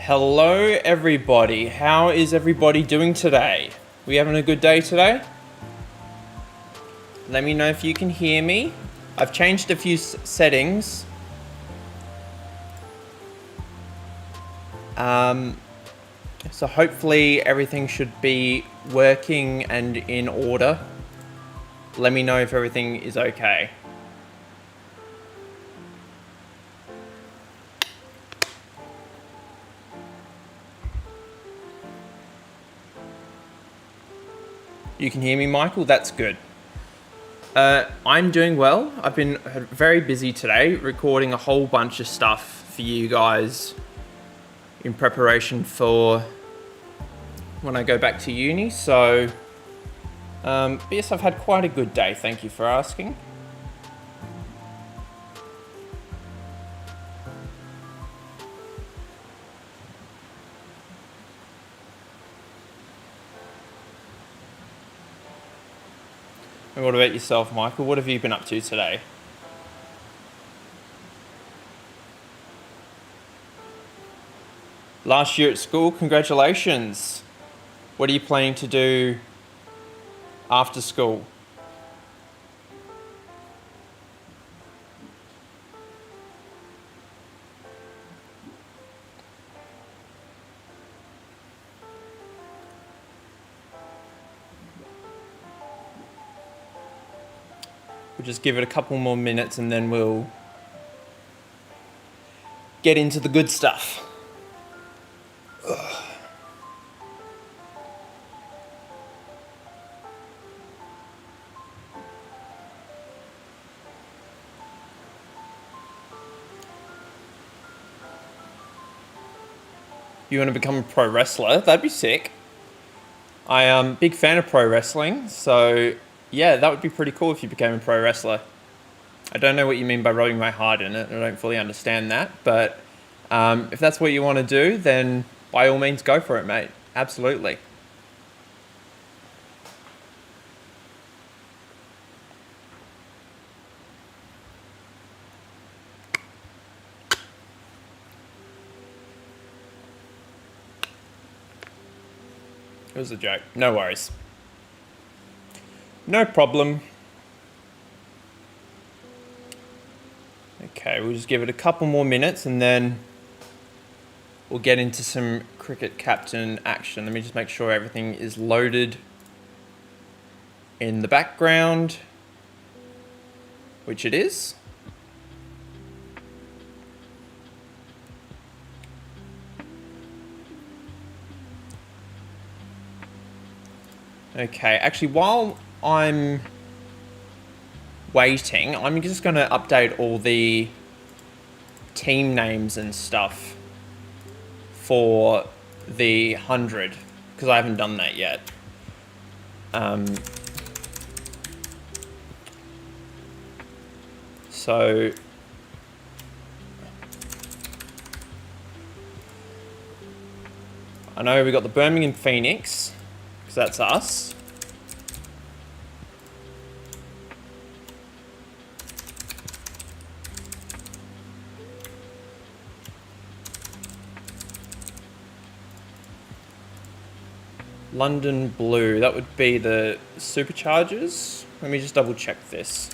Hello everybody, how is everybody doing today? We having a good day today? Let me know if you can hear me. I've changed a few settings. So hopefully everything should be working and in order. Let me know if everything is okay. You can hear me, Michael? That's good. I'm doing well. I've been very busy today, recording a whole bunch of stuff for you guys in preparation for when I go back to uni. So, yes, I've had quite a good day. Thank you for asking. And what about yourself, Michael? What have you been up to today? Last year at school, congratulations. What are you planning to do after school? We'll just give it a couple more minutes and then we'll get into the good stuff. You want to become a pro wrestler? That'd be sick. I am a big fan of pro wrestling, so yeah, that would be pretty cool if you became a pro wrestler. I don't know what you mean by rubbing my heart in it. I don't fully understand that, but if that's what you want to do, then by all means go for it, mate. Absolutely. It was a joke. No worries. No problem. Okay, we'll just give it a couple more minutes and then we'll get into some cricket captain action. Let me just make sure everything is loaded in the background, which it is. Okay, actually, while I'm waiting, I'm just going to update all the team names and stuff for the 100, because I haven't done that yet. So I know we got the Birmingham Phoenix, because that's us. London Blue, that would be the Superchargers. Let me just double check this.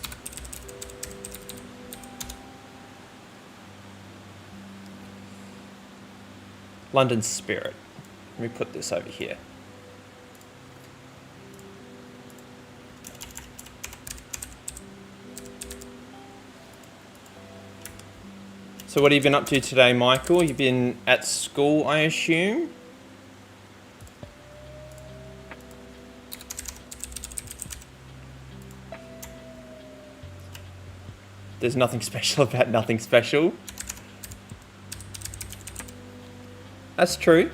London Spirit. Let me put this over here. So what have you been up to today, Michael? You've been at school, I assume? There's nothing special about nothing special. That's true.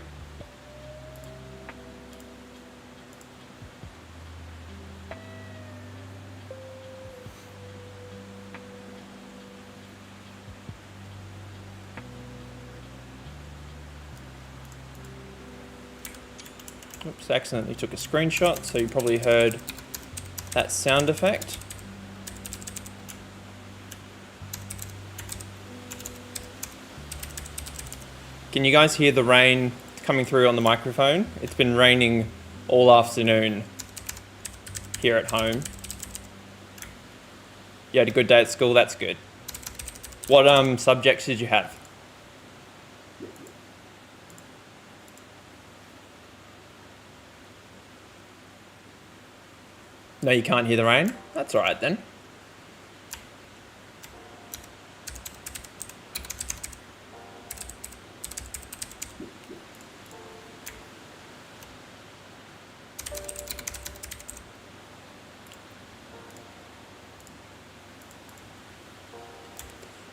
Oops, accidentally took a screenshot, so you probably heard that sound effect. Can you guys hear the rain coming through on the microphone? It's been raining all afternoon here at home. You had a good day at school, that's good. What subjects did you have? No, you can't hear the rain? That's all right then.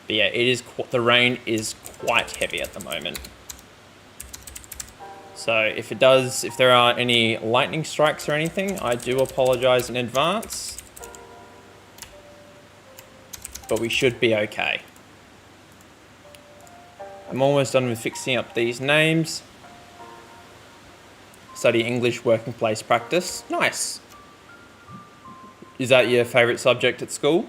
But yeah, the rain is quite heavy at the moment. So if there are any lightning strikes or anything, I do apologize in advance. But we should be okay. I'm almost done with fixing up these names. Study English working place practice. Nice. Is that your favorite subject at school?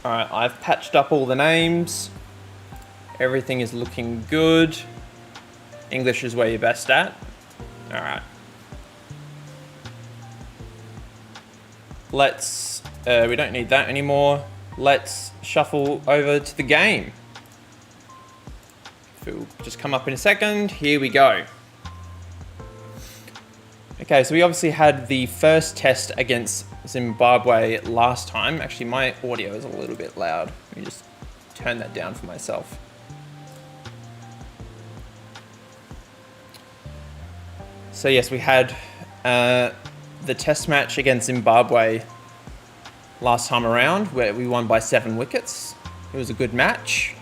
Alright, I've patched up all the names. Everything is looking good. English is where you're best at. Alright. We don't need that anymore. Let's shuffle over to the game. It'll just come up in a second. Here we go. Okay, so we obviously had the first test against Zimbabwe last time. Actually, my audio is a little bit loud. Let me just turn that down for myself. So yes, we had the test match against Zimbabwe last time around, where we won by 7 wickets. It was a good match.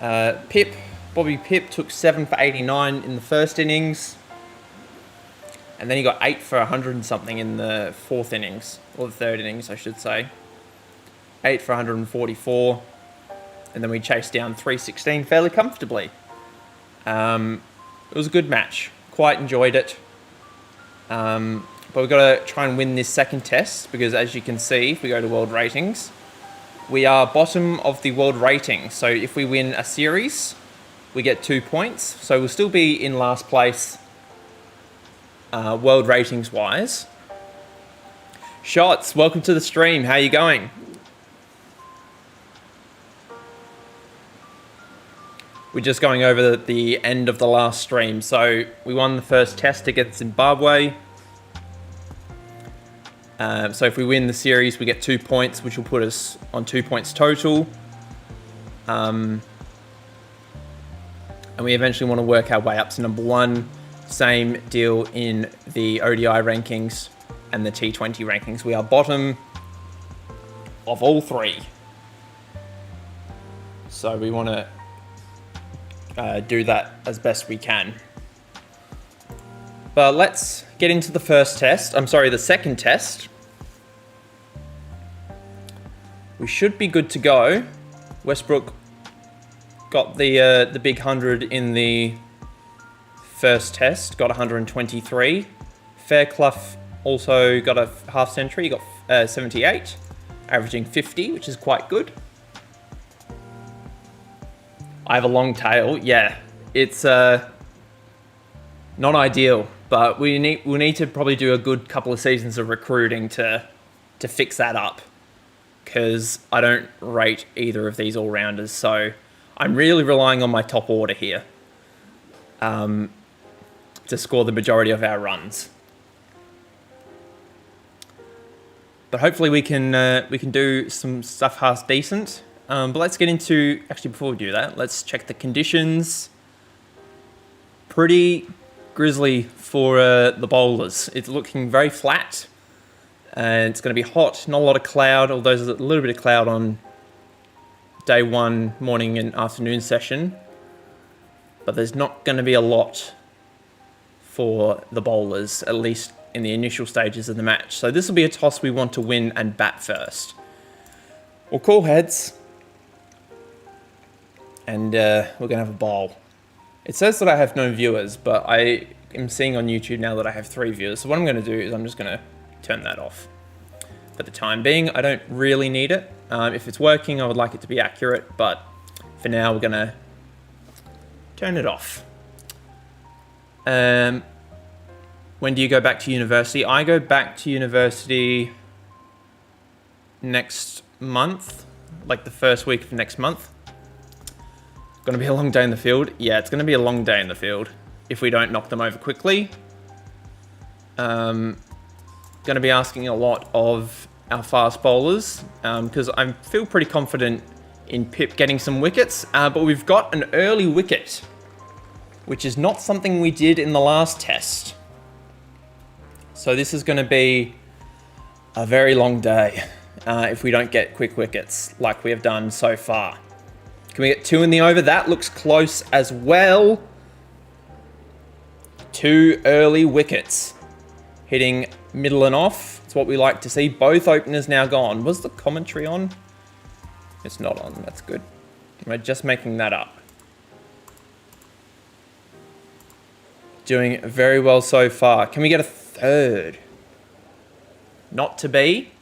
Bobby Pip took 7 for 89 in the first innings. And then he got 8 for 100 and something in the fourth innings, or the third innings, I should say. 8 for 144. And then we chased down 316 fairly comfortably. It was a good match. Quite enjoyed it. But we've got to try and win this second test, because as you can see, if we go to world ratings, we are bottom of the world rating. So if we win a series, we get 2 points. So we'll still be in last place world ratings wise. Shots, welcome to the stream. How are you going? We're just going over the end of the last stream. So we won the first test against Zimbabwe. So if we win the series, we get 2 points, which will put us on 2 points total. And we eventually want to work our way up to number 1. Same deal in the ODI rankings and the T20 rankings. We are bottom of all 3. So we want to do that as best we can. But let's get into the the second test. We should be good to go. Westbrook got the big 100 in the first test, got 123. Fairclough also got a half century, he got 78, averaging 50, which is quite good. I have a long tail, yeah. It's not ideal, but we'll need to probably do a good couple of seasons of recruiting to fix that up, because I don't rate either of these all-rounders, so I'm really relying on my top order here to score the majority of our runs. But hopefully we can do some stuff half decent. But let's get into, actually before we do that, let's check the conditions. Pretty grisly for the bowlers. It's looking very flat. And it's going to be hot, not a lot of cloud, although there's a little bit of cloud on day 1 morning and afternoon session. But there's not going to be a lot for the bowlers, at least in the initial stages of the match. So this will be a toss we want to win and bat first. We'll call heads. And we're going to have a bowl. It says that I have no viewers, but I am seeing on YouTube now that I have 3 viewers. So what I'm going to do is I'm just going to turn that off. For the time being, I don't really need it. If it's working, I would like it to be accurate, but for now, we're going to turn it off. When do you go back to university? I go back to university next month, like the first week of next month. Going to be a long day in the field. Yeah, it's going to be a long day in the field if we don't knock them over quickly. Going to be asking a lot of our fast bowlers because I feel pretty confident in Pip getting some wickets, but we've got an early wicket, which is not something we did in the last test. So this is going to be a very long day if we don't get quick wickets like we have done so far. Can we get 2 in the over? That looks close as well. 2 early wickets. Hitting middle and off. It's what we like to see. Both openers now gone. Was the commentary on? It's not on. That's good. We're just making that up. Doing very well so far. Can we get a 3rd? Not to be.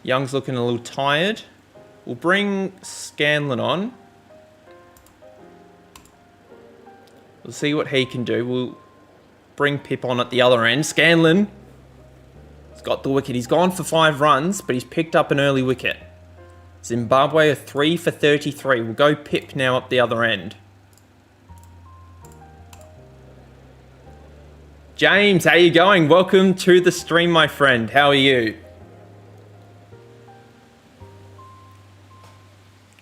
Young's looking a little tired. We'll bring Scanlon on. We'll see what he can do. We'll bring Pip on at the other end. Scanlon has got the wicket. He's gone for 5 runs, but he's picked up an early wicket. Zimbabwe are 3 for 33. We'll go Pip now up the other end. James, how you going? Welcome to the stream, my friend. How are you?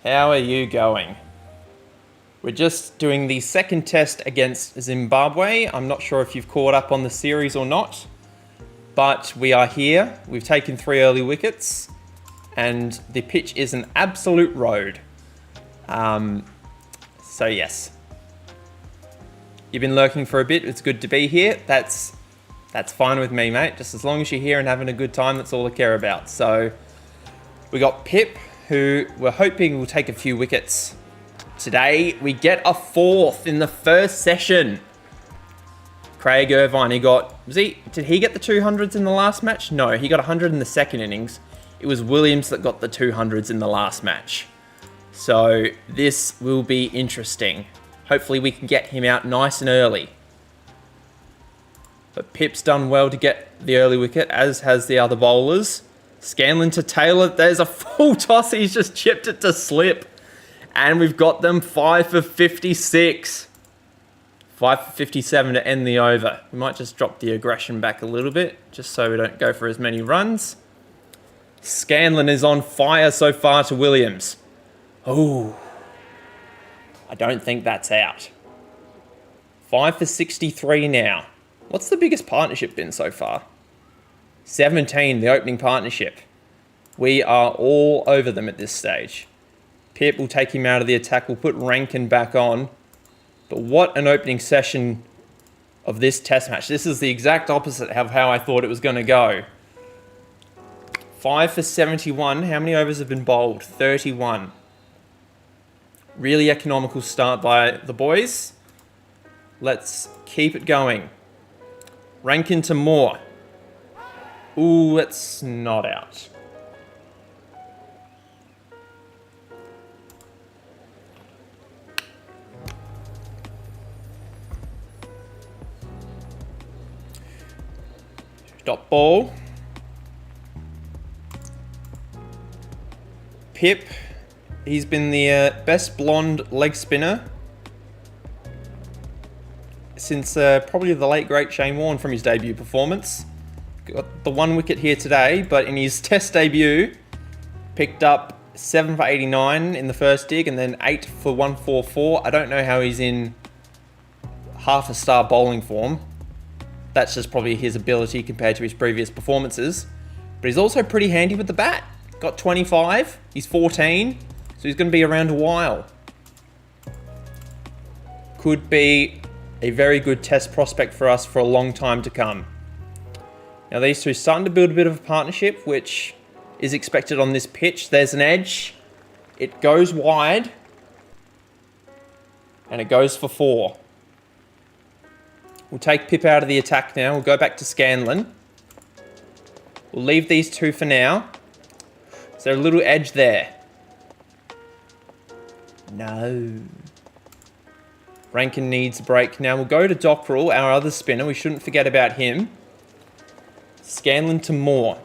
How are you going? We're just doing the second test against Zimbabwe. I'm not sure if you've caught up on the series or not, but we are here. We've taken 3 early wickets, and the pitch is an absolute road. So yes. You've been lurking for a bit. It's good to be here. That's fine with me, mate. Just as long as you're here and having a good time, that's all I care about. So we got Pip, who we're hoping will take a few wickets today. We get a 4th in the first session. Craig Irvine, did he get the 200s in the last match? No, he got 100 in the second innings. It was Williams that got the 200s in the last match. So this will be interesting. Hopefully we can get him out nice and early. But Pip's done well to get the early wicket, as has the other bowlers. Scanlon to Taylor. There's a full toss. He's just chipped it to slip. And we've got them 5 for 56. 5 for 57 to end the over. We might just drop the aggression back a little bit, just so we don't go for as many runs. Scanlon is on fire so far to Williams. Oh, I don't think that's out. 5 for 63 now. What's the biggest partnership been so far? 17, the opening partnership. We are all over them at this stage. Pip will take him out of the attack. We'll put Rankin back on. But what an opening session of this test match. This is the exact opposite of how I thought it was going to go. 5 for 71. How many overs have been bowled? 31. Really economical start by the boys. Let's keep it going. Rankin to Moore. Ooh, it's not out. Dot ball. Pip. He's been the best blonde leg spinner since probably the late great Shane Warne from his debut performance. Got the 1 wicket here today, but in his test debut, picked up 7 for 89 in the first dig and then 8 for 144. I don't know how he's in half a star bowling form. That's just probably his ability compared to his previous performances. But he's also pretty handy with the bat. Got 25, he's 14, so he's going to be around a while. Could be a very good test prospect for us for a long time to come. Now these two starting to build a bit of a partnership, which is expected on this pitch. There's an edge. It goes wide. And it goes for 4. We'll take Pip out of the attack now. We'll go back to Scanlon. We'll leave these two for now. Is there a little edge there? No. Rankin needs a break. Now we'll go to Dockrell, our other spinner. We shouldn't forget about him. Scanlon to Moore.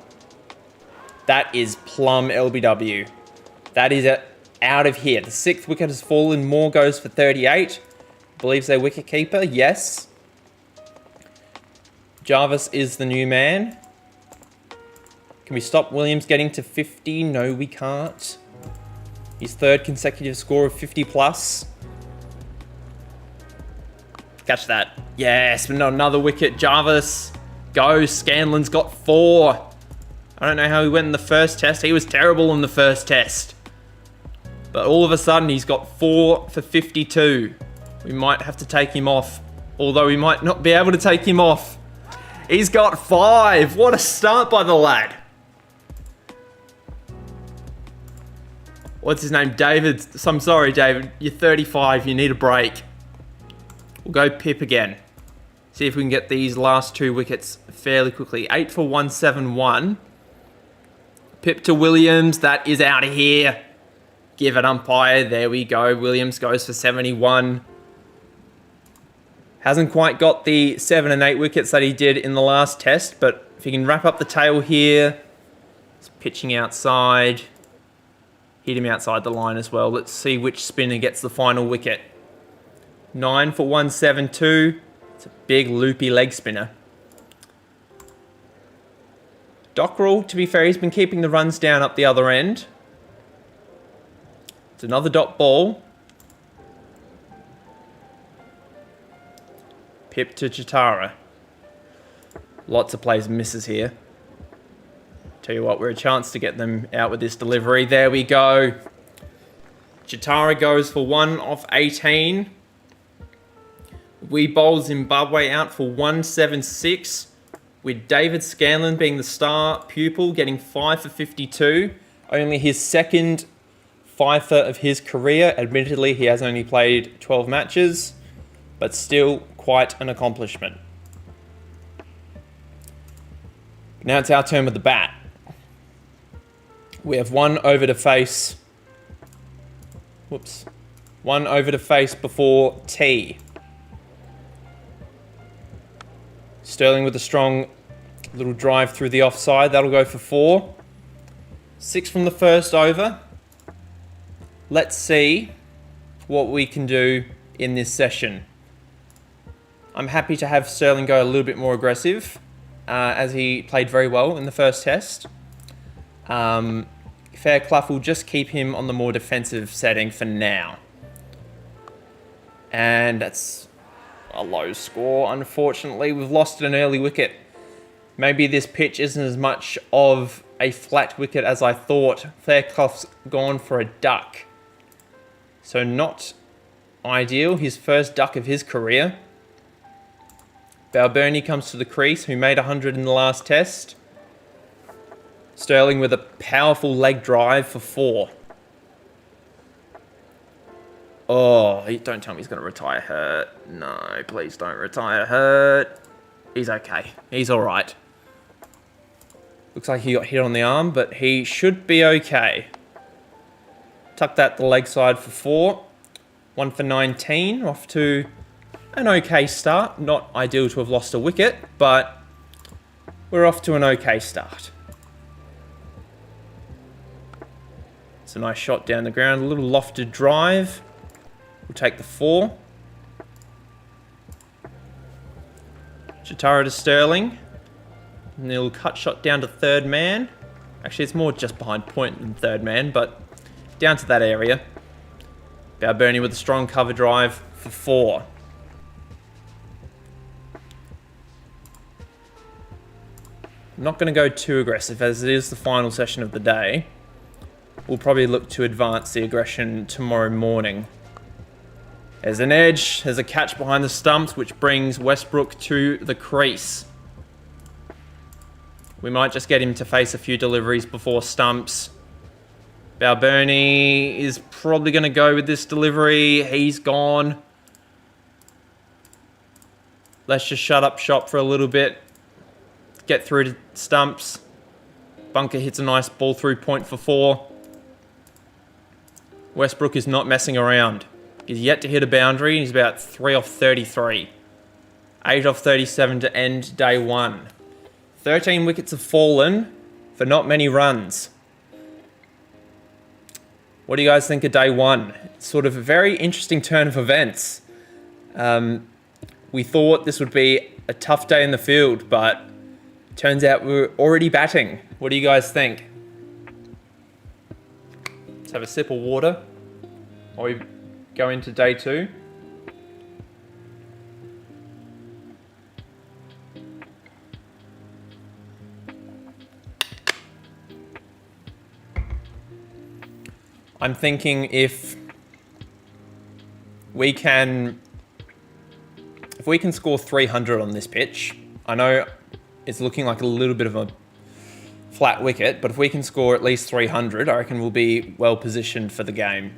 That is plum LBW. That is out of here. The 6th wicket has fallen. Moore goes for 38. Believes their wicket keeper. Yes. Jarvis is the new man. Can we stop Williams getting to 50? No, we can't. His 3rd consecutive score of 50 plus. Catch that. Yes, but not another wicket. Jarvis goes. Scanlon's got 4. I don't know how he went in the first test. He was terrible in the first test. But all of a sudden, he's got 4 for 52. We might have to take him off. Although we might not be able to take him off. He's got 5. What a start by the lad. What's his name? David. I'm sorry, David. You're 35. You need a break. We'll go Pip again. See if we can get these last 2 wickets fairly quickly. 8 for 171. Pip to Williams. That is out of here. Give it umpire. There we go. Williams goes for 71. Hasn't quite got the 7 and 8 wickets that he did in the last test, but if he can wrap up the tail here. He's pitching outside. Hit him outside the line as well. Let's see which spinner gets the final wicket. 9 for 172. It's a big loopy leg spinner. Dockrell, to be fair, he's been keeping the runs down up the other end. It's another dot ball. Pip to Chitara. Lots of plays and misses here. Tell you what, we're a chance to get them out with this delivery. There we go. Chitara goes for 1 off 18. We bowl Zimbabwe out for 176. With David Scanlon being the star pupil, getting 5 for 52. Only his 2nd fifer of his career. Admittedly, he has only played 12 matches, but still quite an accomplishment. Now it's our turn with the bat. We have 1 over to face. Whoops. 1 over to face before T. Sterling with a strong little drive through the offside. That'll go for 4. 6 from the first over. Let's see what we can do in this session. I'm happy to have Sterling go a little bit more aggressive, as he played very well in the first test. Fairclough will just keep him on the more defensive setting for now. And that's a low score, unfortunately. We've lost an early wicket. Maybe this pitch isn't as much of a flat wicket as I thought. Fairclough's gone for a duck. So not ideal. His first duck of his career. Balbirnie comes to the crease, who made 100 in the last test. Sterling with a powerful leg drive for 4. Oh, don't tell me he's going to retire hurt. No, please don't retire hurt. He's okay. He's all right. Looks like he got hit on the arm, but he should be okay. Tuck that the leg side for 4. 1 for 19. Off to an okay start. Not ideal to have lost a wicket, but we're off to an okay start. It's a nice shot down the ground. A little lofted drive. We'll take the 4. Chitara to Sterling. And a little cut shot down to third man. Actually, it's more just behind point than third man, but down to that area. Balbirnie with a strong cover drive for 4. I'm not going to go too aggressive as it is the final session of the day. We'll probably look to advance the aggression tomorrow morning. There's an edge, there's a catch behind the stumps, which brings Westbrook to the crease. We might just get him to face a few deliveries before stumps. Balboni is probably going to go with this delivery. He's gone. Let's just shut up shop for a little bit. Get through to stumps. Bunker hits a nice ball through point for 4. Westbrook is not messing around. He's yet to hit a boundary. He's about 3 off 33. 8 off 37 to end day 1. 13 wickets have fallen for not many runs. What do you guys think of day 1? It's sort of a very interesting turn of events. We thought this would be a tough day in the field, but turns out we're already batting. What do you guys think? Let's have a sip of water while we go into day 2. I'm thinking if we can score 300 on this pitch, I know it's looking like a little bit of a flat wicket, but if we can score at least 300, I reckon we'll be well positioned for the game.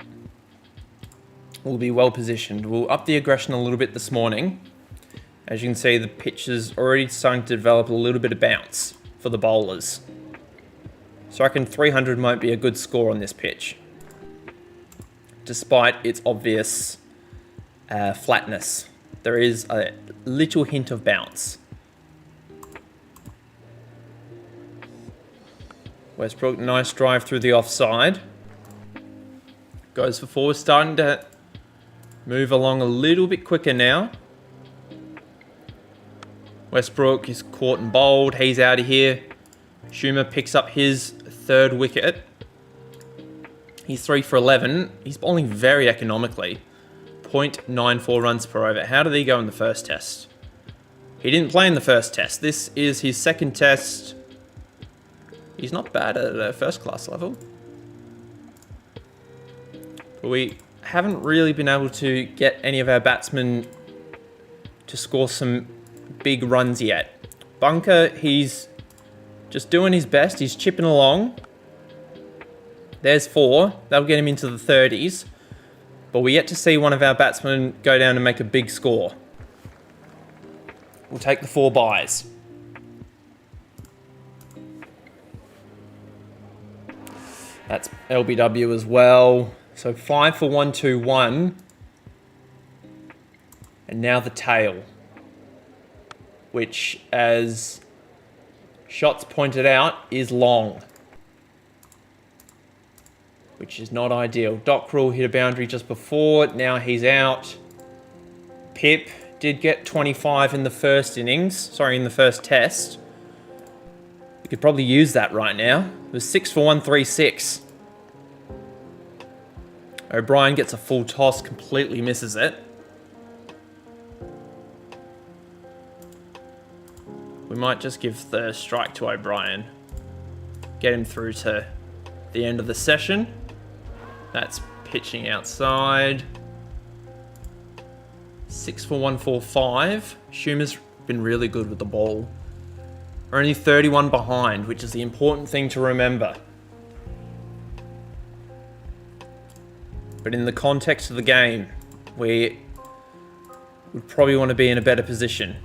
We'll be well positioned. We'll up the aggression a little bit this morning. As you can see, the pitch is already starting to develop a little bit of bounce for the bowlers. So I reckon 300 might be a good score on this pitch, despite its obvious flatness. There is a little hint of bounce. Westbrook, nice drive through the offside. Goes for 4, starting to move along a little bit quicker now. Westbrook is caught and bowled. He's out of here. Schumer picks up his 3rd wicket. He's 3 for 11. He's bowling very economically. 0.94 runs per over. How did he go in the first test? He didn't play in the first test. This is his 2nd test. He's not bad at a first class level. But we haven't really been able to get any of our batsmen to score some big runs yet. Bunker, he's just doing his best. He's chipping along. There's 4. That'll get him into the 30s. But we're yet to see one of our batsmen go down and make a big score. We'll take the 4 byes. That's LBW as well. So 5 for 121. And now the tail, which, as Shots pointed out, is long, which is not ideal. Dockrell hit a boundary just before. Now he's out. Pip did get 25 in the first innings. In the first test. We could probably use that right now. It was 6 for 136. O'Brien gets a full toss, completely misses it. We might just give the strike to O'Brien. Get him through to the end of the session. That's pitching outside. 6 for 145. Schumer's been really good with the ball. We're only 31 behind, which is the important thing to remember. But in the context of the game, we would probably want to be in a better position.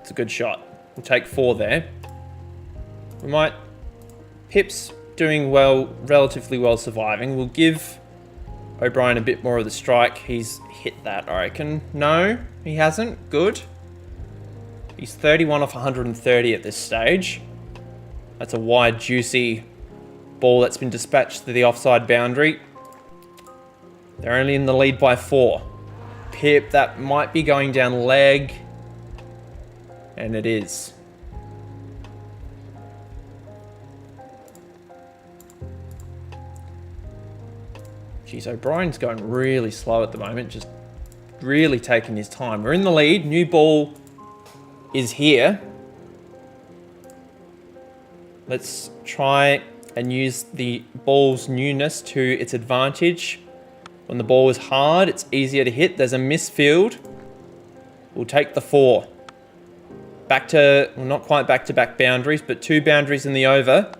It's a good shot. We'll take 4 there. We might... Pip's doing well, relatively well surviving. We'll give O'Brien a bit more of the strike. He's hit that, I reckon. No, he hasn't. Good. He's 31 off 130 at this stage. That's a wide, juicy ball that's been dispatched to the offside boundary. They're only in the lead by 4. Pip, that might be going down leg. And it is. Jeez, O'Brien's going really slow at the moment. Just really taking his time. We're in the lead. New ball is here. Let's try and use the ball's newness to its advantage. When the ball is hard, it's easier to hit. There's a misfield. We'll take the 4. Back to, well, not quite back-to-back boundaries, but 2 boundaries in the over.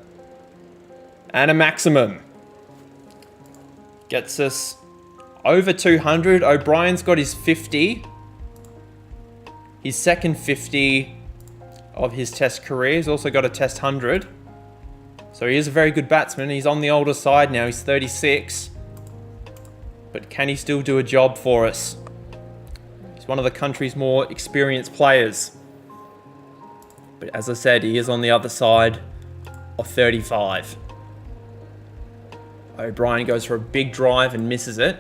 And a maximum. Gets us over 200. O'Brien's got his 50. His second 50 of his test career. He's also got a test 100. So he is a very good batsman. He's on the older side now. He's 36. But can he still do a job for us? He's one of the country's more experienced players. But as I said, he is on the other side of 35. O'Brien goes for a big drive and misses it.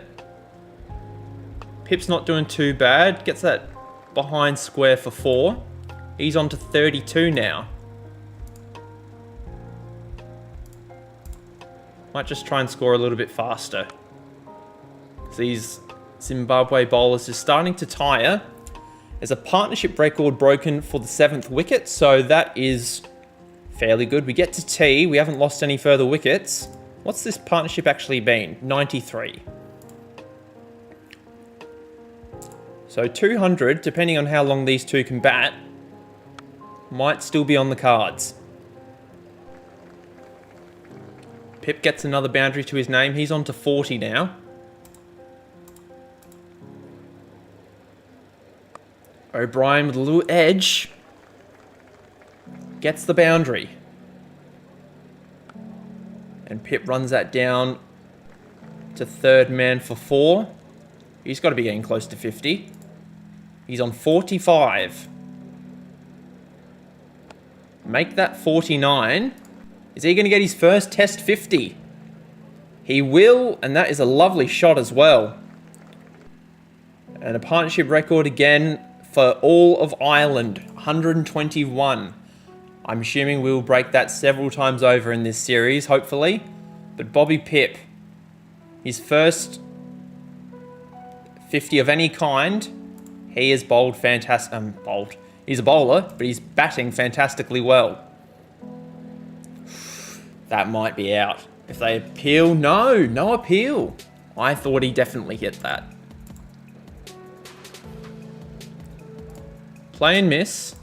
Pip's not doing too bad. Gets that behind square for 4. He's on to 32 now. Might just try and score a little bit faster. These Zimbabwe bowlers are starting to tire. There's a partnership record broken for the 7th wicket, so that is fairly good. We get to T. We haven't lost any further wickets. What's this partnership actually been? 93. So 200, depending on how long these two can bat, might still be on the cards. Pip gets another boundary to his name. He's on to 40 now. O'Brien with a little edge. Gets the boundary. And Pip runs that down to 3rd man for 4. He's got to be getting close to 50. He's on 45. Make that 49. Is he going to get his first test 50? He will, and that is a lovely shot as well. And a partnership record again for all of Ireland, 121. I'm assuming we'll break that several times over in this series, hopefully. But Bobby Pip, his first 50 of any kind, he is bowled fantastic. He's a bowler, but he's batting fantastically well. That might be out. If they appeal, no appeal. I thought he definitely hit that. Play and miss.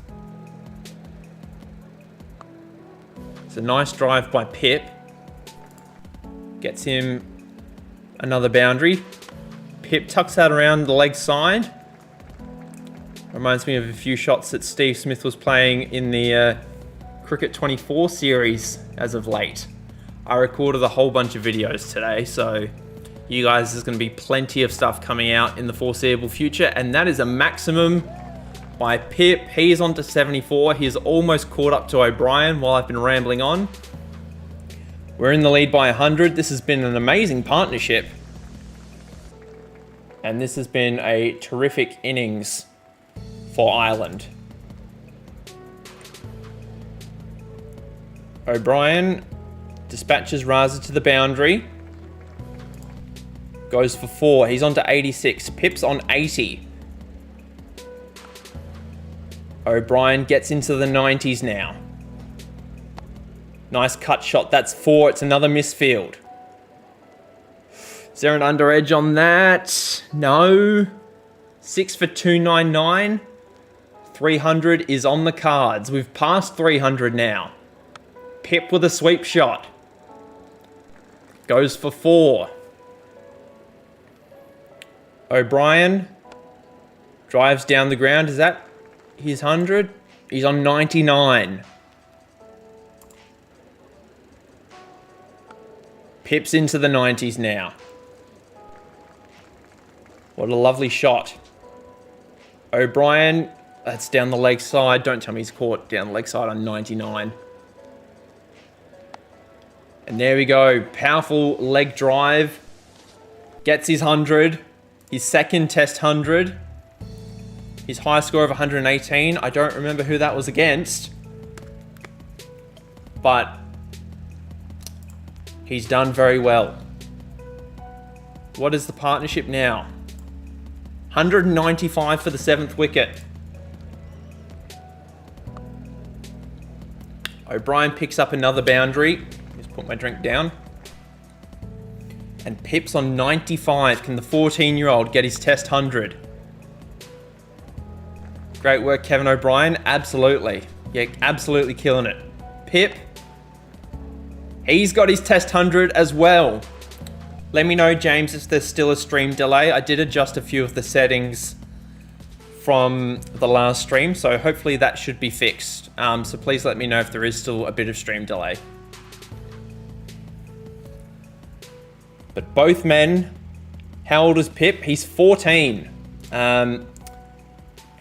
It's a nice drive by Pip. Gets him another boundary. Pip tucks that around the leg side. Reminds me of a few shots that Steve Smith was playing in the Cricket 24 series as of late. I recorded a whole bunch of videos today, so you guys, there's going to be plenty of stuff coming out in the foreseeable future, and that is a maximum by Pip. He is on to 74. He's almost caught up to O'Brien while I've been rambling on. We're in the lead by 100. This has been an amazing partnership. And this has been a terrific innings for Ireland. O'Brien dispatches Raza to the boundary. Goes for 4. He's on to 86. Pip's on 80. O'Brien gets into the 90s now. Nice cut shot. That's 4. It's another misfield. Is there an under edge on that? No. 6 for 299. 300 is on the cards. We've passed 300 now. Pip with a sweep shot. Goes for 4. O'Brien drives down the ground. Is that his 100? He's on 99. Pip's into the 90s now. What a lovely shot. O'Brien, that's down the leg side. Don't tell me he's caught down the leg side on 99. And there we go. Powerful leg drive. Gets his 100. His second test 100. His high score of 118. I don't remember who that was against. But he's done very well. What is the partnership now? 195 for the 7th wicket. O'Brien picks up another boundary. Just put my drink down. And Pip's on 95. Can the 14-year-old get his test 100? Great work, Kevin O'Brien. Absolutely. Yeah, absolutely killing it. Pip, he's got his test 100 as well. Let me know, James, if there's still a stream delay. I did adjust a few of the settings from the last stream, so hopefully that should be fixed. So please let me know if there is still a bit of stream delay. But both men, how old is Pip? He's 14.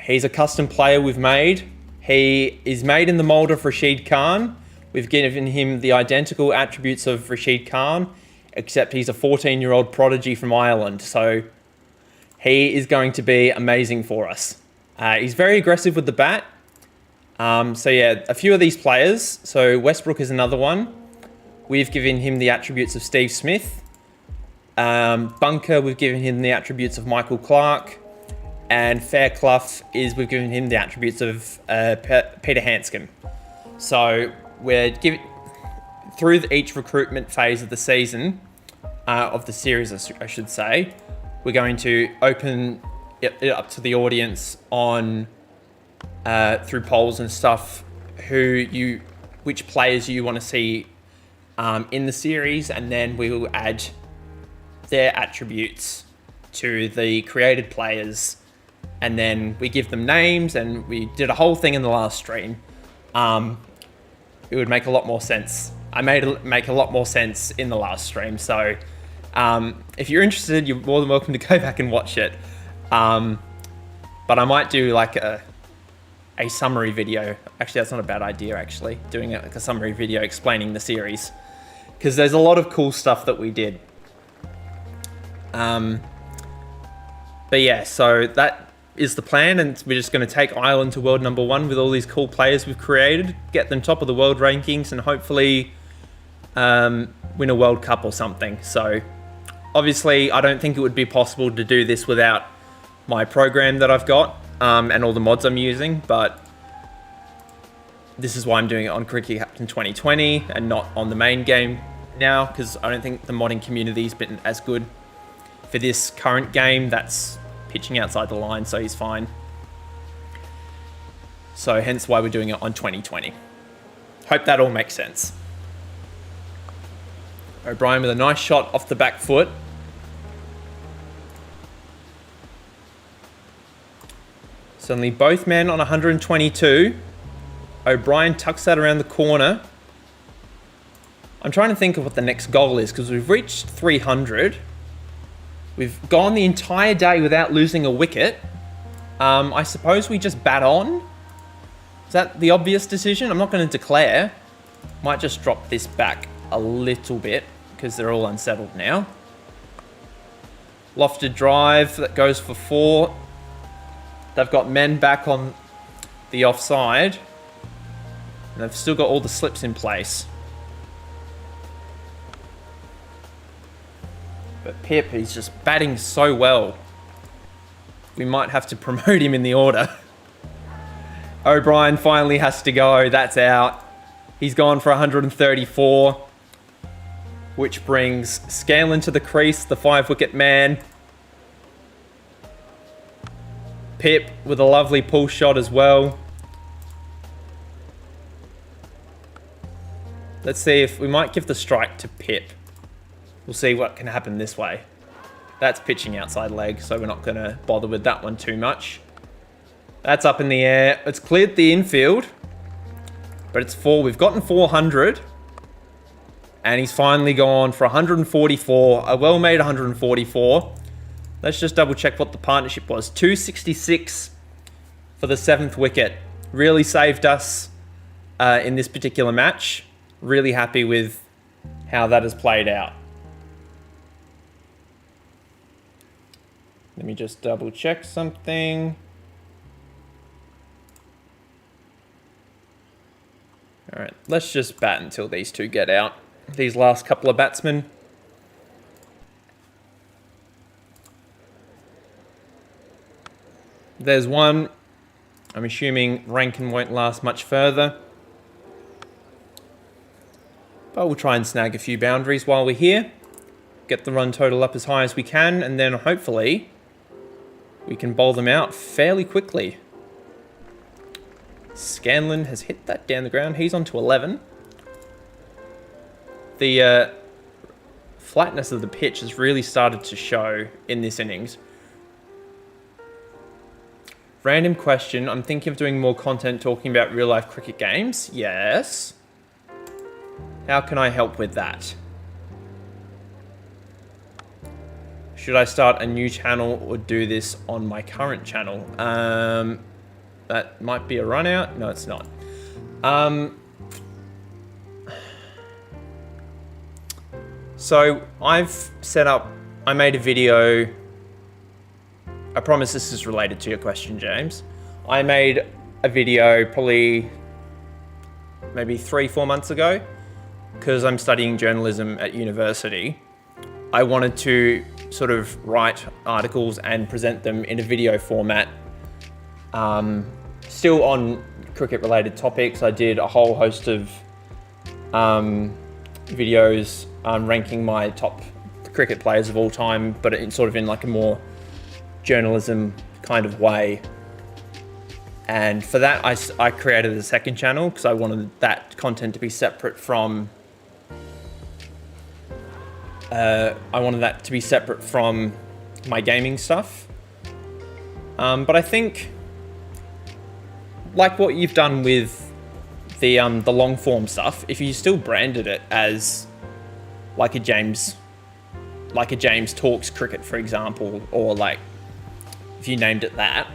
He's a custom player we've made. He is made in the mold of Rashid Khan. We've given him the identical attributes of Rashid Khan, except he's a 14-year-old prodigy from Ireland. So he is going to be amazing for us. He's very aggressive with the bat. So yeah, a few of these players. So Westbrook is another one. We've given him the attributes of Steve Smith. Bunker, we've given him the attributes of Michael Clark. And Fairclough we've given him the attributes of Peter Hanscom. So we're giving, through each recruitment phase of the season, of the series, I should say, we're going to open it up to the audience on through polls and stuff, which players you want to see in the series, and then we will add their attributes to the created players, and then we give them names, and we did a whole thing in the last stream. It would make a lot more sense. I made it make a lot more sense in the last stream, so if you're interested, you're more than welcome to go back and watch it. But I might do like a summary video. Actually, that's not a bad idea, actually, doing like a summary video explaining the series, because there's a lot of cool stuff that we did. But yeah, so that is the plan, and we're just going to take Ireland to world number 1 with all these cool players we've created, get them top of the world rankings, and hopefully win a World Cup or something. So obviously, I don't think it would be possible to do this without my program that I've got and all the mods I'm using, but this is why I'm doing it on Cricket Captain 2020 and not on the main game now, because I don't think the modding community's been as good for this current game. That's pitching outside the line, so he's fine. So hence why we're doing it on 2020. Hope that all makes sense. O'Brien with a nice shot off the back foot. Suddenly both men on 122. O'Brien tucks that around the corner. I'm trying to think of what the next goal is, because we've reached 300. We've gone the entire day without losing a wicket. I suppose we just bat on. Is that the obvious decision? I'm not going to declare. Might just drop this back a little bit because they're all unsettled now. Lofted drive that goes for 4. They've got men back on the offside. And they've still got all the slips in place. But Pip, he's just batting so well. We might have to promote him in the order. O'Brien finally has to go. That's out. He's gone for 134. Which brings Scanlon to the crease, the 5-wicket man. Pip with a lovely pull shot as well. Let's see if we might give the strike to Pip. We'll see what can happen this way. That's pitching outside leg, so we're not going to bother with that one too much. That's up in the air. It's cleared the infield, but it's 4. We've gotten 400, and he's finally gone for 144. A well-made 144. Let's just double check what the partnership was. 266 for the 7th wicket. Really saved us in this particular match. Really happy with how that has played out. Let me just double check something. All right, let's just bat until these two get out. These last couple of batsmen. There's one. I'm assuming Rankin won't last much further. But we'll try and snag a few boundaries while we're here. get the run total up as high as we can, and then hopefully we can bowl them out fairly quickly. Scanlon has hit that down the ground. He's on to 11. The flatness of the pitch has really started to show in this innings. Random question. I'm thinking of doing more content talking about real life cricket games. Yes. How can I help with that? Should I start a new channel or do this on my current channel? That might be a run out. No, it's not. So I've set up, I made a video. I promise this is related to your question, James. I made a video probably maybe 3-4 months ago because I'm studying journalism at university. I wanted to sort of write articles and present them in a video format. Still on cricket related topics. I did a whole host of videos ranking my top cricket players of all time, but it's sort of in like a more journalism kind of way. And for that, I created a second channel because I wanted that content to be separate from my gaming stuff. But I think, like what you've done with the long form stuff, if you still branded it as like a James Talks Cricket, for example, or like if you named it that,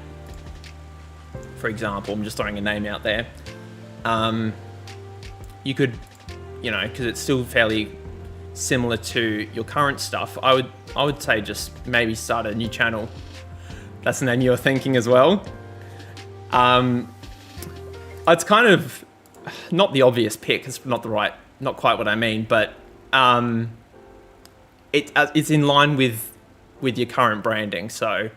for example, I'm just throwing a name out there, you could, because it's still fairly similar to your current stuff, I would say just maybe start a new channel. That's the name you're thinking as well. It's kind of not the obvious pick. It's not quite what I mean, but it's in line with your current branding. So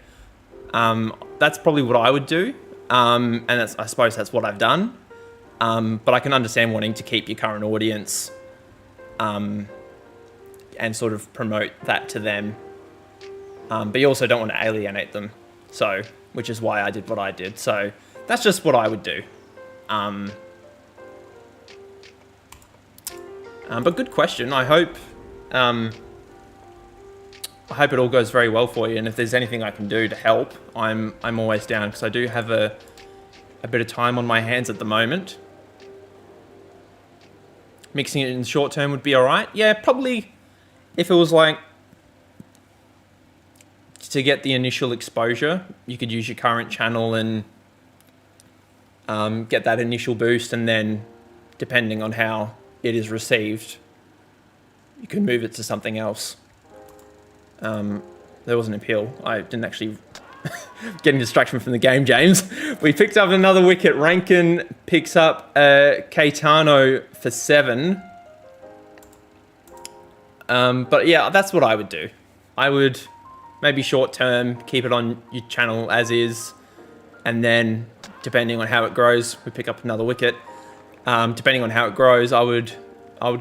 that's probably what I would do, and I suppose that's what I've done. But I can understand wanting to keep your current audience and sort of promote that to them, but you also don't want to alienate them. So, which is why I did what I did. So that's just what I would do. But good question. I hope it all goes very well for you. And if there's anything I can do to help, I'm always down, because I do have a bit of time on my hands at the moment. Mixing it in the short term would be all right. Yeah, probably if it was like to get the initial exposure, you could use your current channel and get that initial boost, and then depending on how it is received, you can move it to something else. There was an appeal. I didn't actually getting distraction from the game, James. We picked up another wicket. Rankin picks up Caetano for 7. But yeah, that's what I would do. I would maybe short term keep it on your channel as is, and then depending on how it grows, we pick up another wicket. Depending on how it grows, I would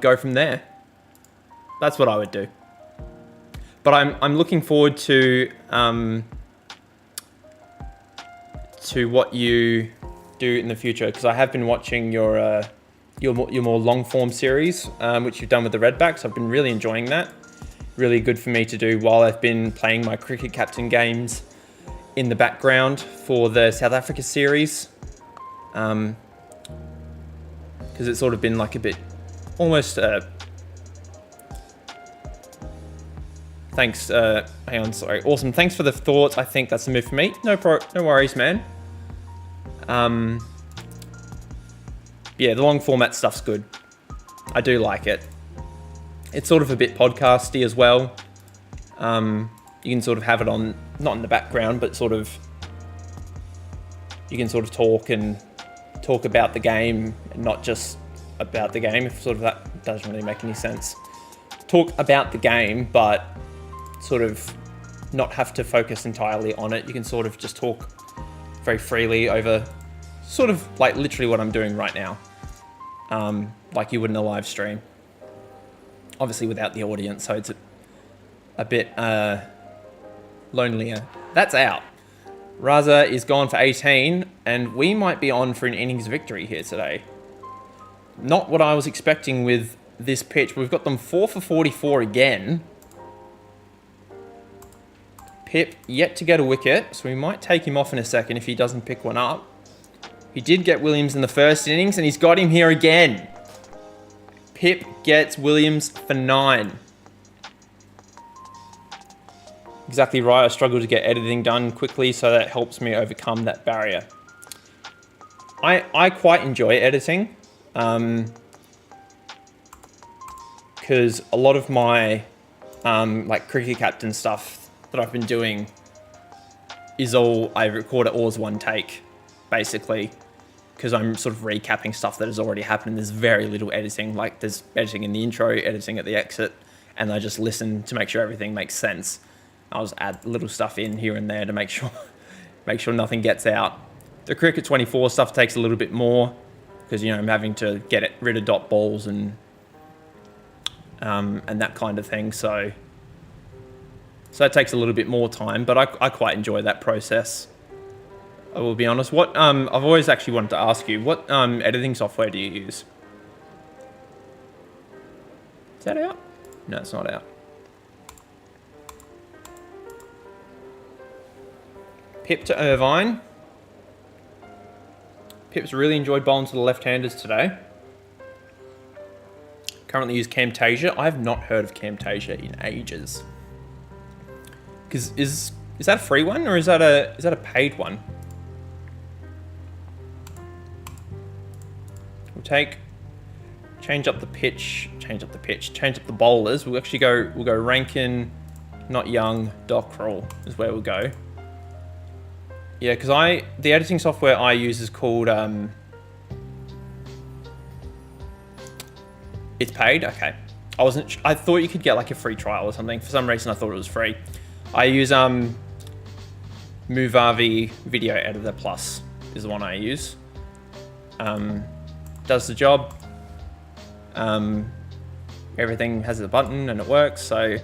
go from there. That's what I would do. But I'm looking forward to what you do in the future, because I have been watching your more long form series, which you've done with the Redbacks. I've been really enjoying that. Really good for me to do while I've been playing my Cricket Captain games in the background for the South Africa series. Because it's sort of been like a bit, almost, thanks, hang on, sorry, awesome, thanks for the thoughts. I think that's a move for me. No worries, man. Yeah, the long format stuff's good. I do like it. It's sort of a bit podcasty as well. You can sort of have it on, not in the background, but sort of, you can sort of talk about the game, and not just about the game, if sort of that doesn't really make any sense. Talk about the game, but sort of not have to focus entirely on it. You can sort of just talk very freely over sort of like literally what I'm doing right now. Like you would in a live stream. Obviously without the audience, so a bit lonelier. That's out. Raza is gone for 18, and we might be on for an innings victory here today. Not what I was expecting with this pitch. We've got them 4 for 44 again. Pip yet to get a wicket, so we might take him off in a second if he doesn't pick one up. He did get Williams in the first innings, and he's got him here again. Pip gets Williams for 9. Exactly right. I struggle to get editing done quickly, so that helps me overcome that barrier. I quite enjoy editing, because a lot of my like cricket captain stuff that I've been doing is all I record it all as one take, basically, because I'm sort of recapping stuff that has already happened. There's very little editing. Like, there's editing in the intro, editing at the exit, and I just listen to make sure everything makes sense. I'll just add little stuff in here and there to make sure nothing gets out. The Cricket 24 stuff takes a little bit more because, you know, I'm having to get rid of dot balls and that kind of thing. So that takes a little bit more time, but I quite enjoy that process. I will be honest. What I've always actually wanted to ask you, what editing software do you use? Is that out? No, it's not out. Pip to Irvine. Pip's really enjoyed bowling to the left-handers today. Currently use Camtasia. I have not heard of Camtasia in ages. Because is that a free one or is that a paid one? We'll change up the bowlers. We'll go Rankin, not Young, Dockrell is where we'll go. Yeah, because the editing software I use is called, it's paid? Okay. I thought you could get like a free trial or something. For some reason I thought it was free. I use Movavi Video Editor Plus is the one I use. Does the job. Everything has a button and it works, so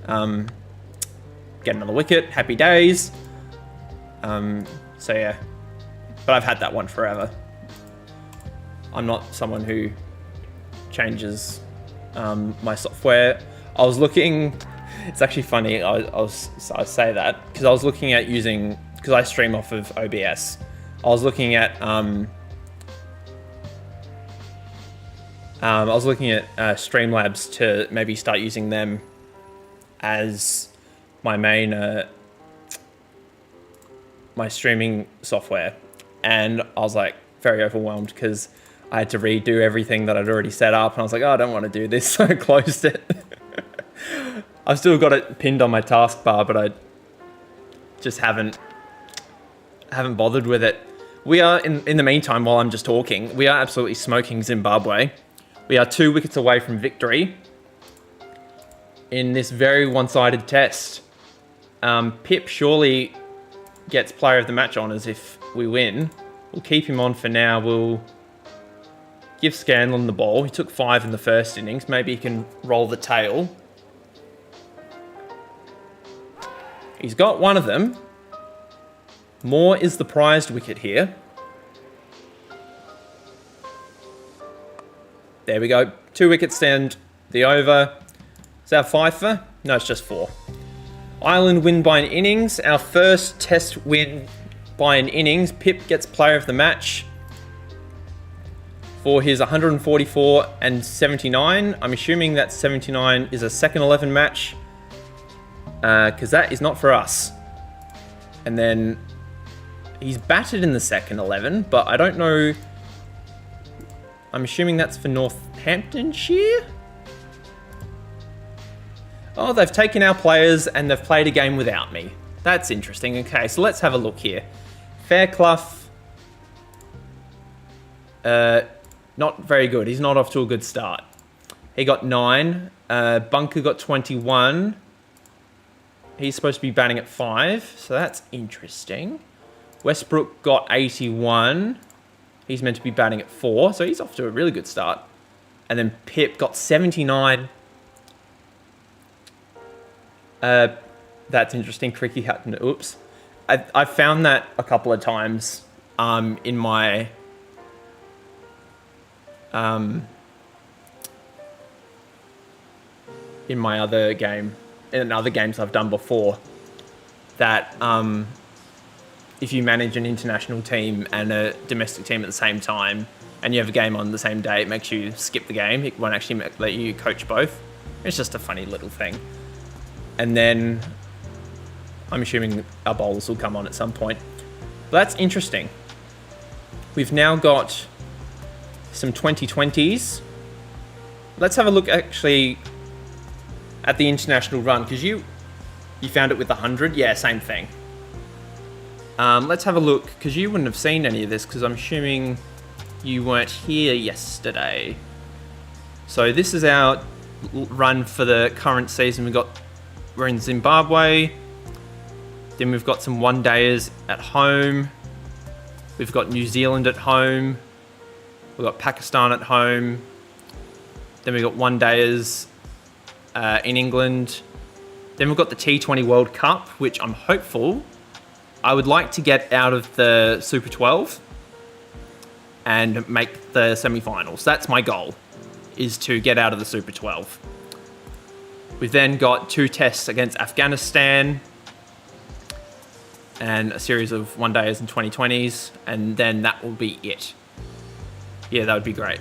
get another wicket, happy days. So yeah, but I've had that one forever. I'm not someone who changes my software. I was looking, it's actually funny, I say that because I was looking at using, because I stream off of OBS, I was looking at Streamlabs to maybe start using them as my main my streaming software, and I was like very overwhelmed because I had to redo everything that I'd already set up, and I was like, oh, I don't want to do this, so I closed it. I've still got it pinned on my taskbar, but I just haven't bothered with it. We are, in the meantime, while I'm just talking, we are absolutely smoking Zimbabwe. We are 2 wickets away from victory in this very one-sided test. Pip surely gets player of the match honours if we win. We'll keep him on for now. We'll give Scanlon the ball. He took 5 in the first innings. Maybe he can roll the tail. He's got one of them. Moore is the prized wicket here. There we go. 2 wickets stand the over. Is that 5 for? No, it's just 4. Ireland win by an innings. Our first test win by an innings. Pip gets player of the match for his 144 and 79. I'm assuming that 79 is a second 11 match because that is not for us. And then he's batted in the second 11, but I don't know. I'm assuming that's for Northamptonshire. Oh, they've taken our players and they've played a game without me. That's interesting. Okay, so let's have a look here. Fairclough. Not very good. He's not off to a good start. He got 9. Bunker got 21. He's supposed to be batting at 5, so that's interesting. Westbrook got 81. He's meant to be batting at 4, so he's off to a really good start. And then Pip got 79. That's interesting. Cricky Hutton. Oops. I've found that a couple of times in my other game, in other games I've done before, that if you manage an international team and a domestic team at the same time, and you have a game on the same day, it makes you skip the game. It won't actually let you coach both. It's just a funny little thing. And then I'm assuming our bowlers will come on at some point. But that's interesting. We've now got some 2020s. Let's have a look actually at the international run, because you found it with the 100. Yeah, same thing. Let's have a look, because you wouldn't have seen any of this, because I'm assuming you weren't here yesterday. So this is our run for the current season. We're in Zimbabwe. Then we've got some one-dayers at home. We've got New Zealand at home. We've got Pakistan at home. Then we've got one-dayers in England. Then we've got the T20 World Cup, which I'm hopeful. I would like to get out of the Super 12 and make the semi-finals. That's my goal, is to get out of the Super 12. We've then got 2 tests against Afghanistan and a series of one-dayers and 2020s, and then that will be it. Yeah, that would be great.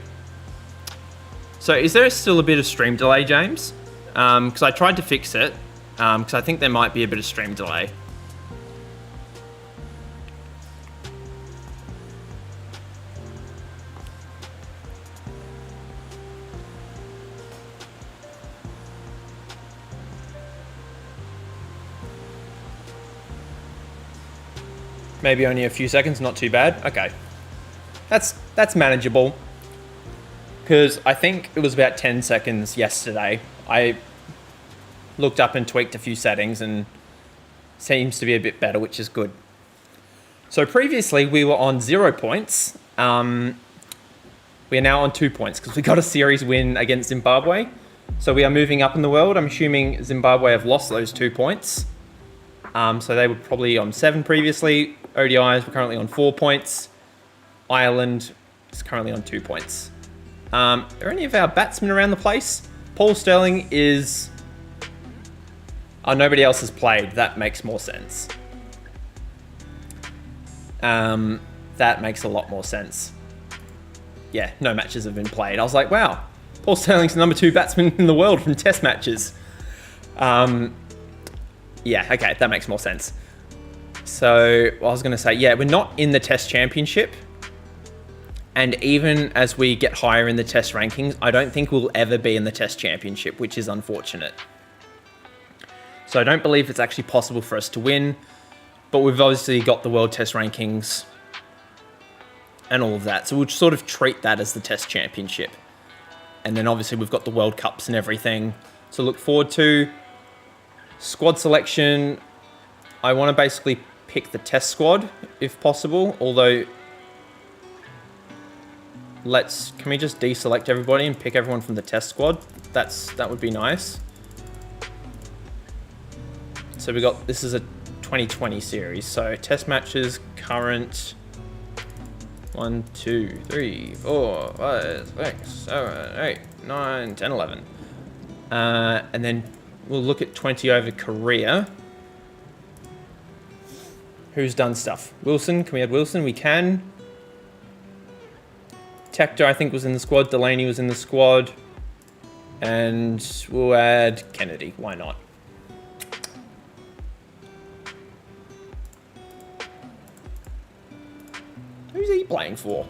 So is there still a bit of stream delay, James? Because I tried to fix it, because I think there might be a bit of stream delay. Maybe only a few seconds, not too bad. Okay. That's manageable. Because I think it was about 10 seconds yesterday. I looked up and tweaked a few settings and seems to be a bit better, which is good. So previously we were on 0 points. We are now on 2 points because we got a series win against Zimbabwe. So we are moving up in the world. I'm assuming Zimbabwe have lost those 2 points. So they were probably on 7 previously. ODIs were currently on 4 points. Ireland is currently on 2 points. Are any of our batsmen around the place? Paul Sterling is... Oh, nobody else has played. That makes more sense. That makes a lot more sense. Yeah, no matches have been played. I was like, wow, Paul Sterling's the number 2 batsman in the world from test matches. Yeah, okay, that makes more sense. So, I was going to say, yeah, we're not in the Test Championship. And even as we get higher in the Test rankings, I don't think we'll ever be in the Test Championship, which is unfortunate. So I don't believe it's actually possible for us to win. But we've obviously got the World Test rankings and all of that. So we'll sort of treat that as the Test Championship. And then obviously we've got the World Cups and everything to look forward to. Squad selection, I want to basically pick the Test squad if possible. Although, can we just deselect everybody and pick everyone from the Test squad? That would be nice. So this is a 2020 series. So Test matches, current 1, 2, 3, 4, 5, 6, 7, 8, 9, 10, 11. And then we'll look at 20 over career. Who's done stuff? Wilson, can we add Wilson? We can. Tector, I think, was in the squad. Delaney was in the squad. And we'll add Kennedy. Why not? Who's he playing for?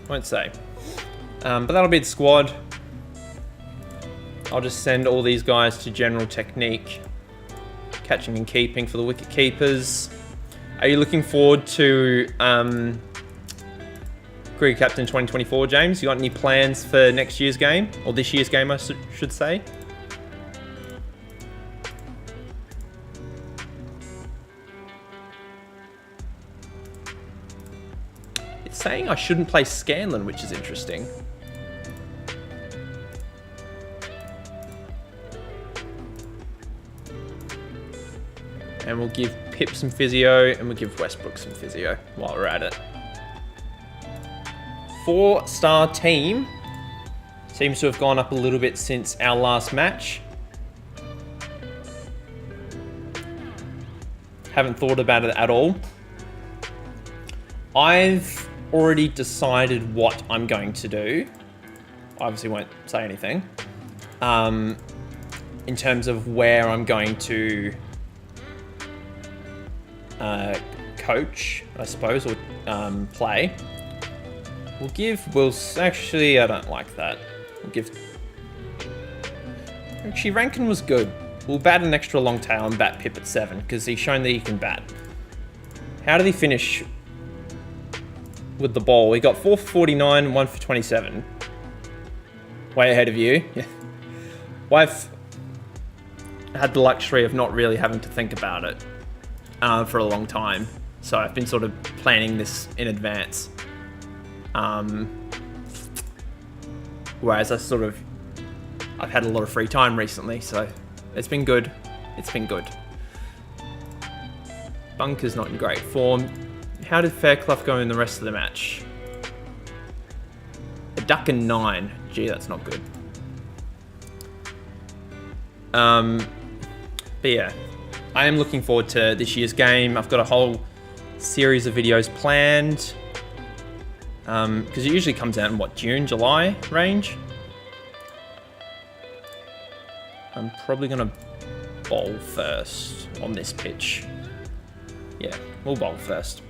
Won't say. But that'll be the squad. I'll just send all these guys to general technique. Catching and keeping for the wicket keepers. Are you looking forward to Cricket Captain 2024, James? You got any plans for next year's game? Or this year's game, I should say? It's saying I shouldn't play Scanlon, which is interesting. And we'll give Pip some physio, and we'll give Westbrook some physio while we're at it. 4-star team. Seems to have gone up a little bit since our last match. Haven't thought about it at all. I've already decided what I'm going to do. I obviously won't say anything. In terms of where I'm going to coach, I suppose, or play. We'll give actually, I don't like that. We'll give... Actually, Rankin was good. We'll bat an extra long tail and bat Pip at 7, because he's shown that he can bat. How did he finish with the ball? He got 4 for 49, 1 for 27. Way ahead of you. I've had the luxury of not really having to think about it for a long time. So I've been sort of planning this in advance. Whereas I've had a lot of free time recently, so it's been good. It's been good. Bunker's not in great form. How did Fairclough go in the rest of the match? A duck and 9. Gee, that's not good. But yeah, I am looking forward to this year's game. I've got a whole series of videos planned. Because it usually comes out in June, July range. I'm probably going to bowl first on this pitch. Yeah, we'll bowl first.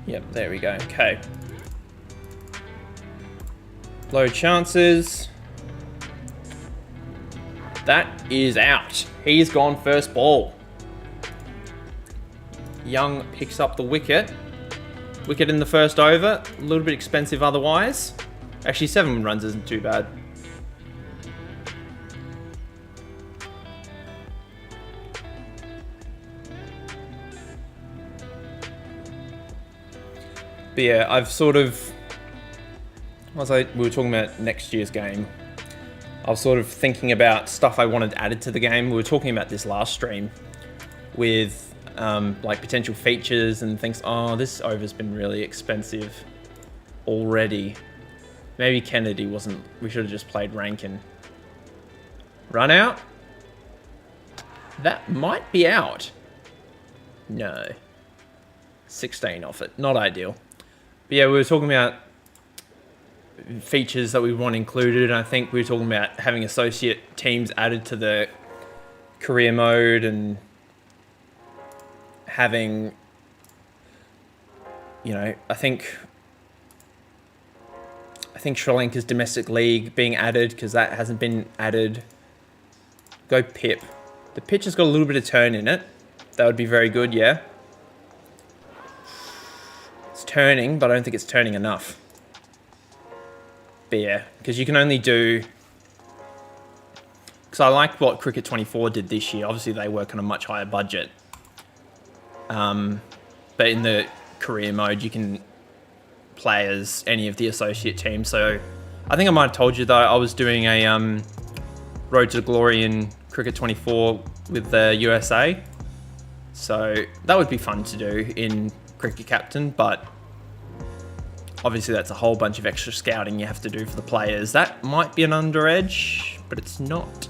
Yep, there we go. Okay. Low chances. That is out. He's gone first ball. Young picks up the wicket. Wicket in the first over. A little bit expensive otherwise. Actually, 7 runs isn't too bad. But yeah, I've sort of... we were talking about next year's game. I was sort of thinking about stuff I wanted added to the game. We were talking about this last stream with like potential features and things. Oh, this over's been really expensive already. Maybe Kennedy wasn't... We should have just played Rankin. Run out? That might be out. No. 16 off it. Not ideal. But yeah, we were talking about features that we want included. I think we were talking about having associate teams added to the career mode and having, you know, I think Sri Lanka's domestic league being added because that hasn't been added. Go Pip. The pitch has got a little bit of turn in it. That would be very good, yeah. It's turning, but I don't think it's turning enough. But yeah, because you can only do... Because I like what Cricket 24 did this year. Obviously, they work on a much higher budget. But in the career mode, you can play as any of the associate teams. So I think I might have told you, though, I was doing a Road to Glory in Cricket 24 with the USA. So that would be fun to do in Cricket Captain, but... Obviously, that's a whole bunch of extra scouting you have to do for the players. That might be an under edge, but it's not.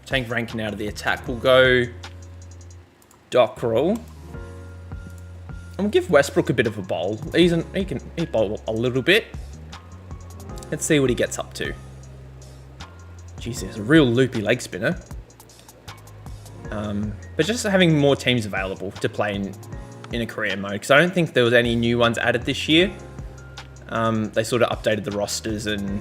Take Rankin out of the attack. We'll go Dockrell. And we'll give Westbrook a bit of a bowl. He can bowl a little bit. Let's see what he gets up to. Jeez, there's a real loopy leg spinner. But just having more teams available to play in a career mode, because I don't think there was any new ones added this year. They sort of updated the rosters and...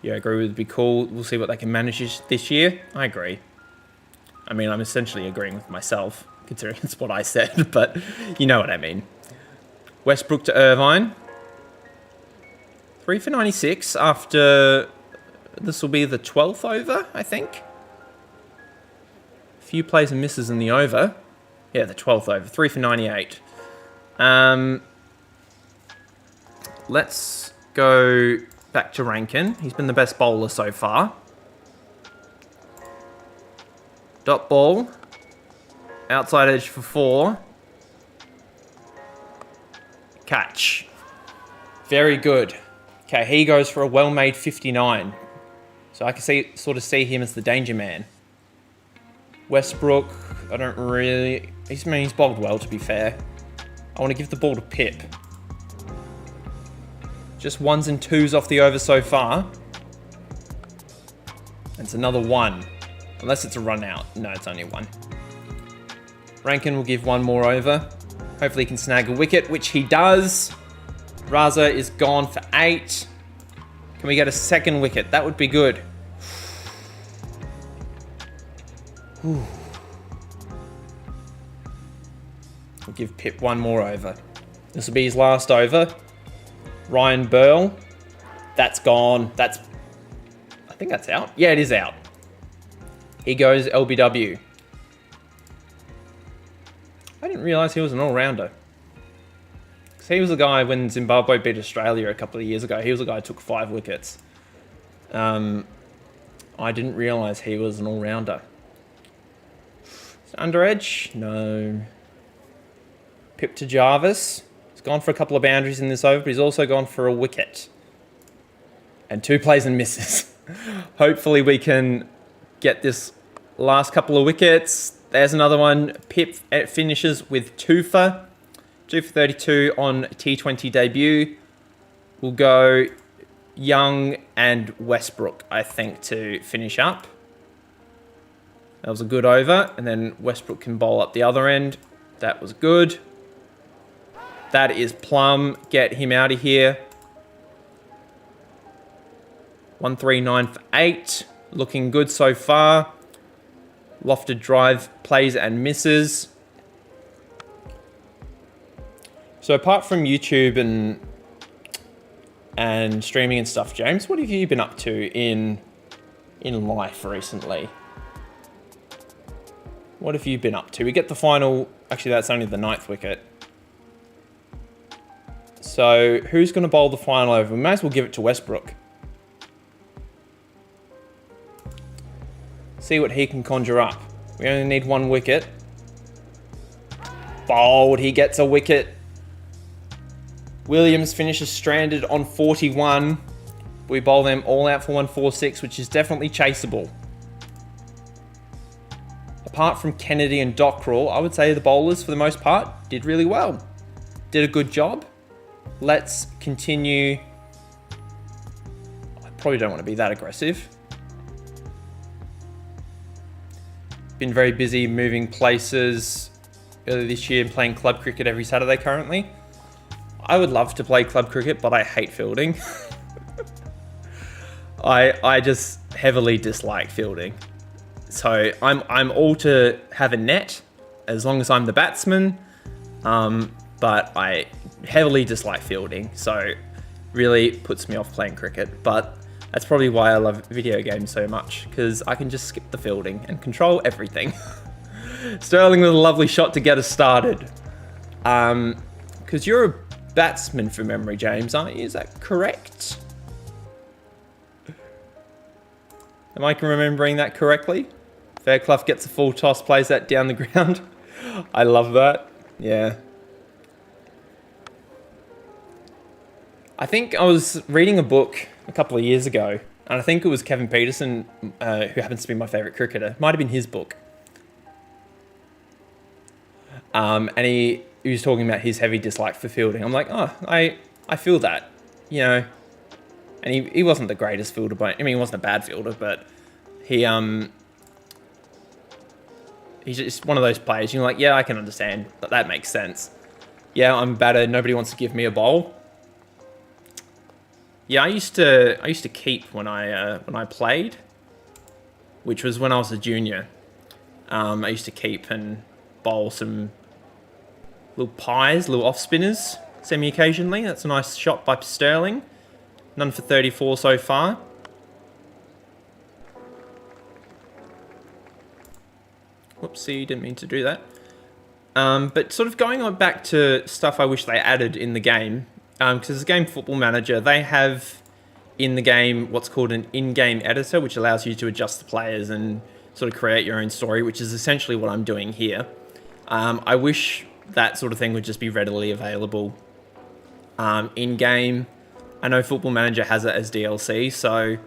Yeah, I agree, it would be cool. We'll see what they can manage this year. I agree. I mean, I'm essentially agreeing with myself, considering it's what I said, but you know what I mean. Westbrook to Irvine. 3 for 96 after... This will be the 12th over, I think. Few plays and misses in the over. Yeah, the 12th over. 3 for 98. Let's go back to Rankin. He's been the best bowler so far. Dot ball. Outside edge for 4. Catch. Very good. Okay, he goes for a well-made 59. So I can sort of see him as the danger man. Westbrook, I don't really... he's bowled well, to be fair. I want to give the ball to Pip. Just 1s and 2s off the over so far. It's another 1. Unless it's a run out. No, it's only 1. Rankin will give 1 more over. Hopefully he can snag a wicket, which he does. Raza is gone for 8. Can we get a second wicket? That would be good. We'll give Pip 1 more over. This will be his last over. Ryan Burl. That's gone. I think that's out. Yeah, it is out. He goes LBW. I didn't realise he was an all-rounder. Because he was the guy when Zimbabwe beat Australia a couple of years ago. He was the guy who took 5 wickets. I didn't realise he was an all-rounder. Under edge? No. Pip to Jarvis. He's gone for a couple of boundaries in this over, but he's also gone for a wicket. And 2 plays and misses. Hopefully we can get this last couple of wickets. There's another one. Pip finishes with 2 for 32 on T20 debut. We'll go Young and Westbrook, I think, to finish up. That was a good over. And then Westbrook can bowl up the other end. That was good. That is plum. Get him out of here. 139 for 8. Looking good so far. Lofted drive, plays and misses. So apart from YouTube and streaming and stuff, James, what have you been up to in life recently? What have you been up to? We get the final... Actually, that's only the 9th wicket. So who's going to bowl the final over? We may as well give it to Westbrook. See what he can conjure up. We only need 1 wicket. Bowled. He gets a wicket. Williams finishes stranded on 41. We bowl them all out for 146, which is definitely chaseable. Apart from Kennedy and Dockrell, I would say the bowlers, for the most part, did really well. Did a good job. Let's continue. I probably don't want to be that aggressive. Been very busy moving places earlier this year and playing club cricket every Saturday currently. I would love to play club cricket, but I hate fielding. I just heavily dislike fielding. So I'm all to have a net as long as I'm the batsman. But I heavily dislike fielding, so really puts me off playing cricket. But that's probably why I love video games so much, because I can just skip the fielding and control everything. Sterling with a lovely shot to get us started. Because you're a batsman from memory, James, aren't you? Is that correct? Am I remembering that correctly? Fairclough gets a full toss, plays that down the ground. I love that. Yeah. I think I was reading a book a couple of years ago, and I think it was Kevin Peterson, who happens to be my favourite cricketer. Might have been his book. And he was talking about his heavy dislike for fielding. I'm like, oh, I feel that, you know. And he wasn't the greatest fielder, but I mean, he wasn't a bad fielder, but he's just one of those players. You're like, yeah, I can understand. That makes sense. Yeah, I'm a batter. Nobody wants to give me a bowl. Yeah, I used to keep when I played, which was when I was a junior. I used to keep and bowl some little pies, little off spinners, semi-occasionally. That's a nice shot by Sterling. None for 34 so far. Whoopsie, didn't mean to do that. But sort of going on back to stuff I wish they added in the game, because as a game Football Manager, they have in the game what's called an in-game editor, which allows you to adjust the players and sort of create your own story, which is essentially what I'm doing here. I wish that sort of thing would just be readily available in-game. I know Football Manager has it as DLC, so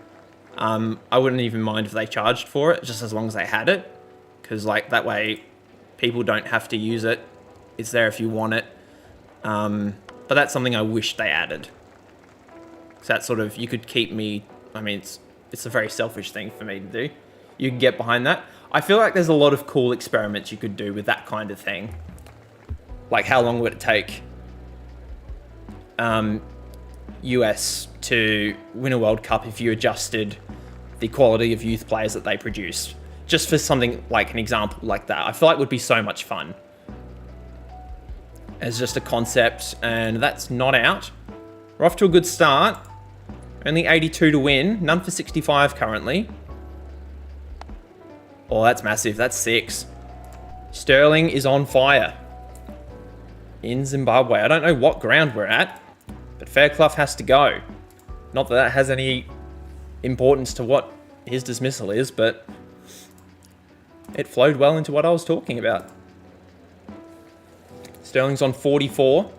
I wouldn't even mind if they charged for it, just as long as they had it, because like that way people don't have to use it. It's there if you want it. But that's something I wish they added. So that sort of, you could keep me, I mean, it's a very selfish thing for me to do. You can get behind that. I feel like there's a lot of cool experiments you could do with that kind of thing. Like how long would it take US to win a World Cup if you adjusted the quality of youth players that they produced? Just for something like an example like that. I feel like it would be so much fun as just a concept, and that's not out. We're off to a good start. Only 82 to win, none for 65 currently. Oh, that's massive, that's 6. Sterling is on fire in Zimbabwe. I don't know what ground we're at, but Fairclough has to go. Not that that has any importance to what his dismissal is, but it flowed well into what I was talking about. Sterling's on 44.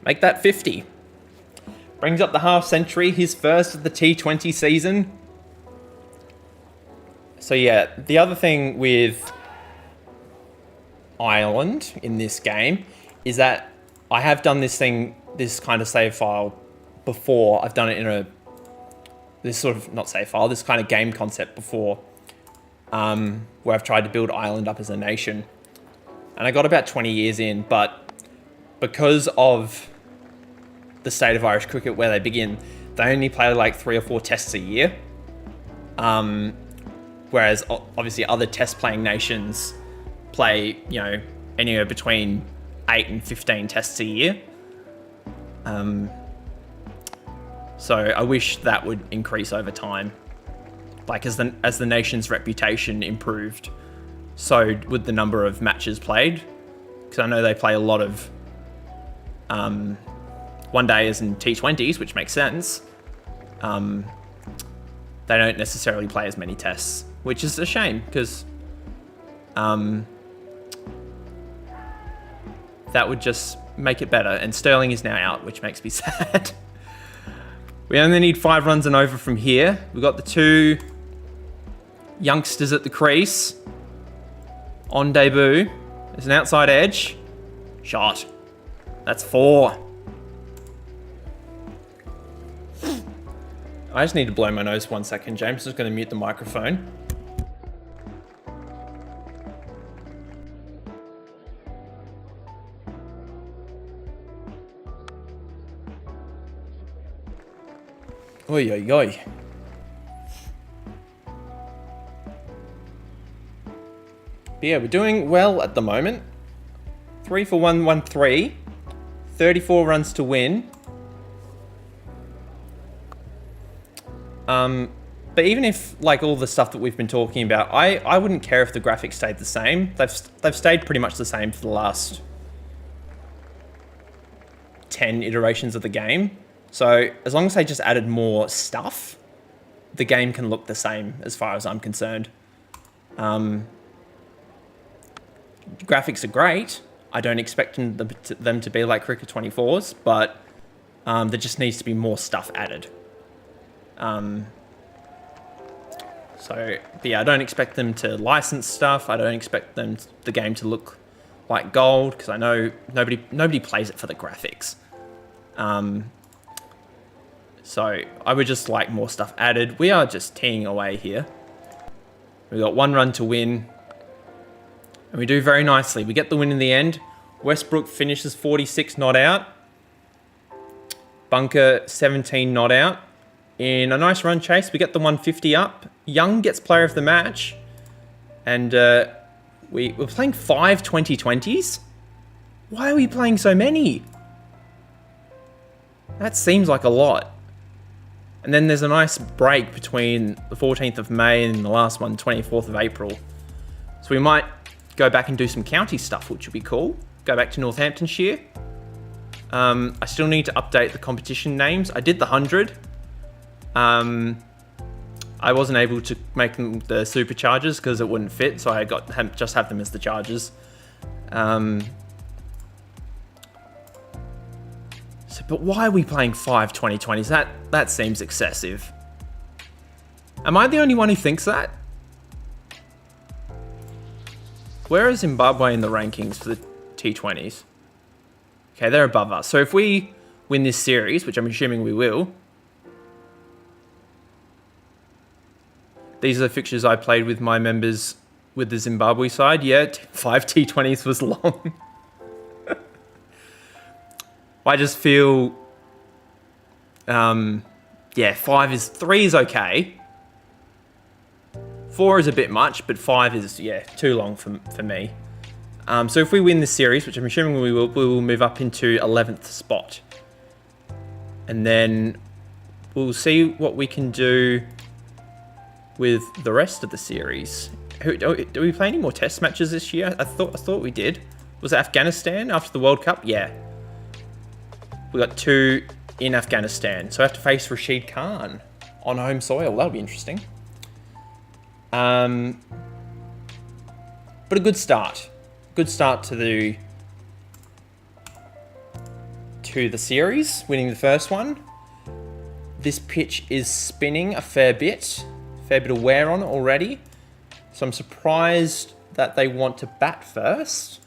Make that 50. Brings up the half century, his first of the T20 season. So yeah, the other thing with Ireland in this game is that I have done this kind of save file before. I've done it in this kind of game concept before, where I've tried to build Ireland up as a nation. And I got about 20 years in, but because of the state of Irish cricket where they begin, they only play like 3 or 4 tests a year. Whereas obviously other test playing nations play, anywhere between 8 and 15 tests a year. So I wish that would increase over time. Like as the nation's reputation improved, so would the number of matches played. Because I know they play a lot of one-dayers and T20s, which makes sense. They don't necessarily play as many tests, which is a shame, because that would just make it better. And Sterling is now out, which makes me sad. We only need 5 runs and over from here. We've got the 2 youngsters at the crease on debut. There's an outside edge. Shot. That's 4. I just need to blow my nose 1 second, James. I'm just going to mute the microphone. Oi, oi, oi. But yeah, we're doing well at the moment. 3 for 113. 34 runs to win. But even if, like, all the stuff that we've been talking about, I wouldn't care if the graphics stayed the same. They've stayed pretty much the same for the last 10 iterations of the game. So as long as they just added more stuff, the game can look the same as far as I'm concerned. Graphics are great. I don't expect them to be like Cricket 24's, but there just needs to be more stuff added. But yeah, I don't expect them to license stuff. I don't expect the game to look like gold, because I know nobody plays it for the graphics. So I would just like more stuff added. We are just teeing away here. We've got 1 run to win. And we do very nicely. We get the win in the end. Westbrook finishes 46 not out. Bunker 17 not out. In a nice run chase, we get the 150 up. Young gets player of the match. And we're playing 5 2020s? Why are we playing so many? That seems like a lot. And then there's a nice break between the 14th of May and the last one, 24th of April. So we might go back and do some county stuff, which would be cool. Go back to Northamptonshire. I still need to update the competition names. I did the 100. I wasn't able to make them the superchargers because it wouldn't fit, so I just have them as the chargers. But why are we playing 5 2020s? That seems excessive. Am I the only one who thinks that? Where is Zimbabwe in the rankings for the T20s? Okay, they're above us. So if we win this series, which I'm assuming we will, these are the fixtures I played with my members with the Zimbabwe side. Yeah, 5 T20s was long. I just feel, yeah, 3 is okay. 4 is a bit much, but 5 is, yeah, too long for me. So if we win this series, which I'm assuming we will move up into 11th spot. And then we'll see what we can do with the rest of the series. Do we play any more test matches this year? I thought we did. Was it Afghanistan after the World Cup? Yeah. We got 2 in Afghanistan. So I have to face Rashid Khan on home soil. That'll be interesting. But a good start. Good start to the series, winning the first one. This pitch is spinning a fair bit of wear on it already. So I'm surprised that they want to bat first,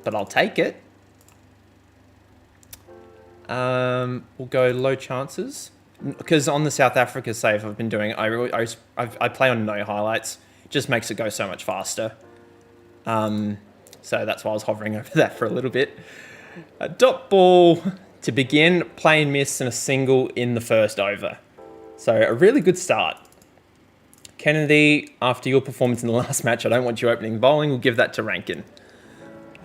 but I'll take it. We'll go low chances. Because on the South Africa save I've been doing, I play on no highlights. It just makes it go so much faster. So that's why I was hovering over that for a little bit. A dot ball to begin, play and miss, and a single in the first over. So a really good start. Kennedy, after your performance in the last match, I don't want you opening bowling. We'll give that to Rankin.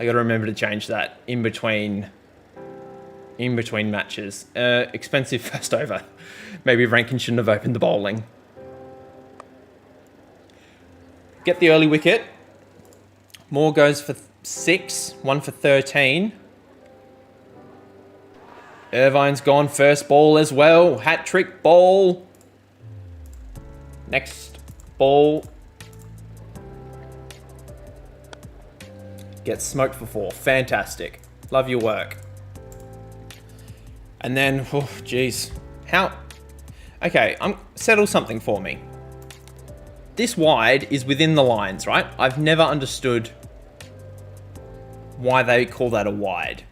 I got to remember to change that in between matches. Expensive first over. Maybe Rankin shouldn't have opened the bowling. Get the early wicket. Moore goes for 6, 1 for 13. Irvine's gone first ball as well. Hat-trick ball. Next ball. Gets smoked for 4. Fantastic. Love your work. And then, oh, geez. Okay, settle something for me. This wide is within the lines, right? I've never understood why they call that a wide.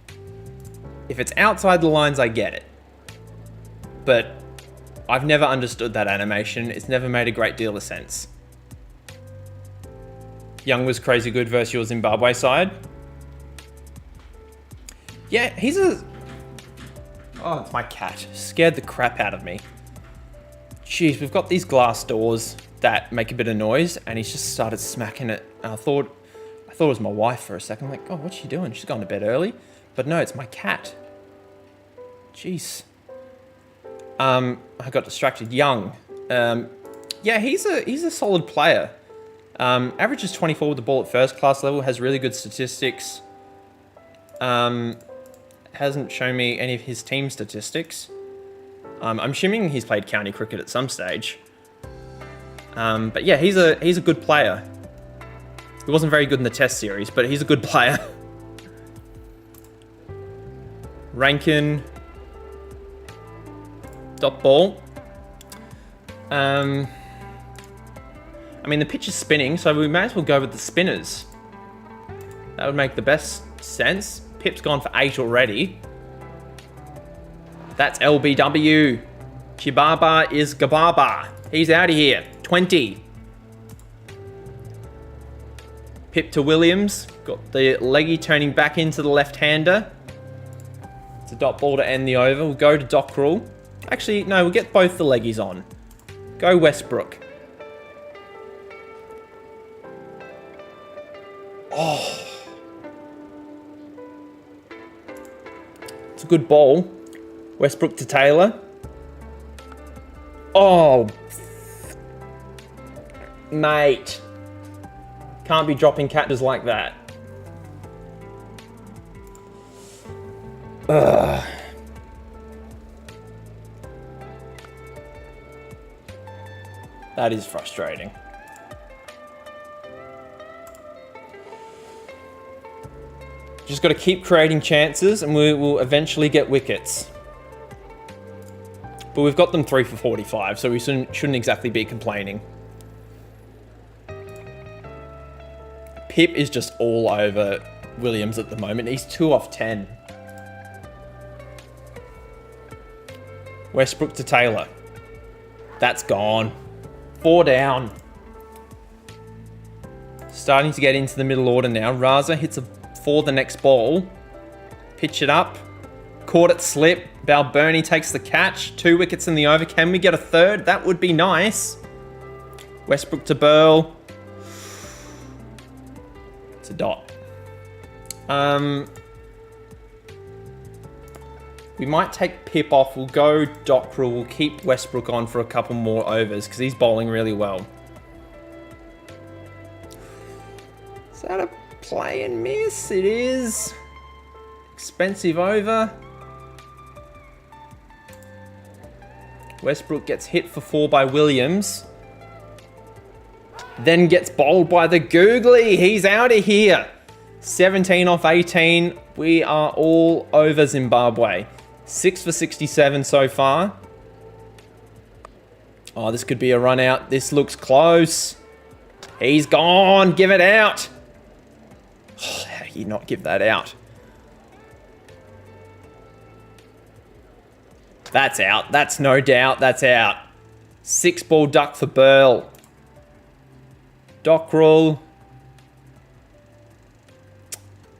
If it's outside the lines, I get it. But I've never understood that animation. It's never made a great deal of sense. Young was crazy good versus your Zimbabwe side. Yeah, oh, it's my cat. Scared the crap out of me. Jeez, we've got these glass doors that make a bit of noise, and he's just started smacking it. I thought it was my wife for a second. I'm like, oh, what's she doing? She's gone to bed early. But no, it's my cat. Jeez. I got distracted. Young. Yeah, he's a solid player. Averages 24 with the ball at first class level. Has really good statistics. Hasn't shown me any of his team statistics. I'm assuming he's played county cricket at some stage. But yeah, he's a good player. He wasn't very good in the test series, but he's a good player. Rankin. Dot ball. I mean, the pitch is spinning, so we may as well go with the spinners. That would make the best sense. Pip's gone for 8 already. That's LBW. Chibaba is Gababa. He's out of here. 20. Pip to Williams. Got the leggy turning back into the left-hander. It's a dot ball to end the over. We'll go to Dockrell. Actually, no, we'll get both the leggies on. Go Westbrook. Oh. It's a good ball. Westbrook to Taylor. Oh. Mate. Can't be dropping catches like that. Ugh. That is frustrating. Just got to keep creating chances and we will eventually get wickets. But we've got them 3 for 45, so we shouldn't exactly be complaining. Pip is just all over Williams at the moment. He's 2 off 10. Westbrook to Taylor. That's gone. 4 down. Starting to get into the middle order now. Raza hits for the next ball. Pitch it up. Caught it slip. Balbirnie takes the catch. 2 wickets in the over. Can we get a third? That would be nice. Westbrook to Burl. It's a dot. We might take Pip off. We'll go Dockrell. We'll keep Westbrook on for a couple more overs because he's bowling really well. Is that a play and miss? It is. Expensive over. Westbrook gets hit for 4 by Williams. Then gets bowled by the Googly. He's out of here. 17 off 18. We are all over Zimbabwe. 6 for 67 so far. Oh, this could be a run out. This looks close. He's gone. Give it out. Oh, how do you not give that out? That's out. That's no doubt. That's out. 6 ball duck for Burl. Dockrell.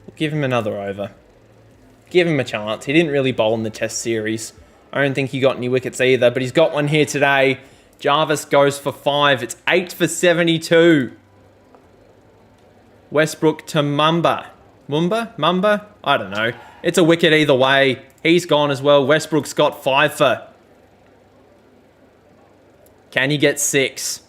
We'll give him another over. Give him a chance. He didn't really bowl in the test series. I don't think he got any wickets either, but he's got one here today. Jarvis goes for 5. It's 8 for 72. Westbrook to Mumba. Mumba? I don't know. It's a wicket either way. He's gone as well. Westbrook's got 5 for. Can he get 6?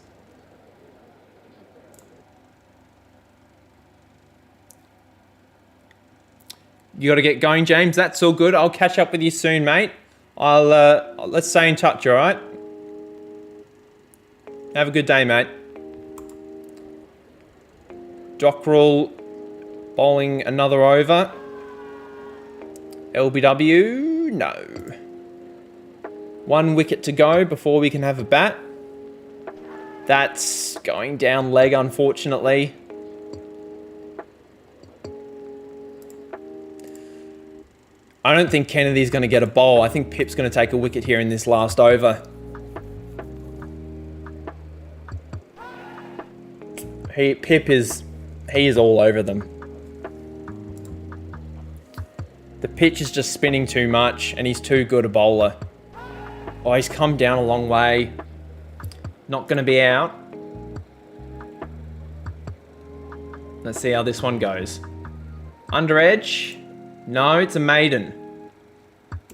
You got to get going, James. That's all good. I'll catch up with you soon, mate. Let's stay in touch, all right? Have a good day, mate. Dockrell bowling another over. LBW, no. 1 wicket to go before we can have a bat. That's going down leg, unfortunately. I don't think Kennedy's going to get a bowl. I think Pip's going to take a wicket here in this last over. Pip is all over them. The pitch is just spinning too much and he's too good a bowler. Oh, he's come down a long way. Not going to be out. Let's see how this one goes. Under edge. No, it's a maiden.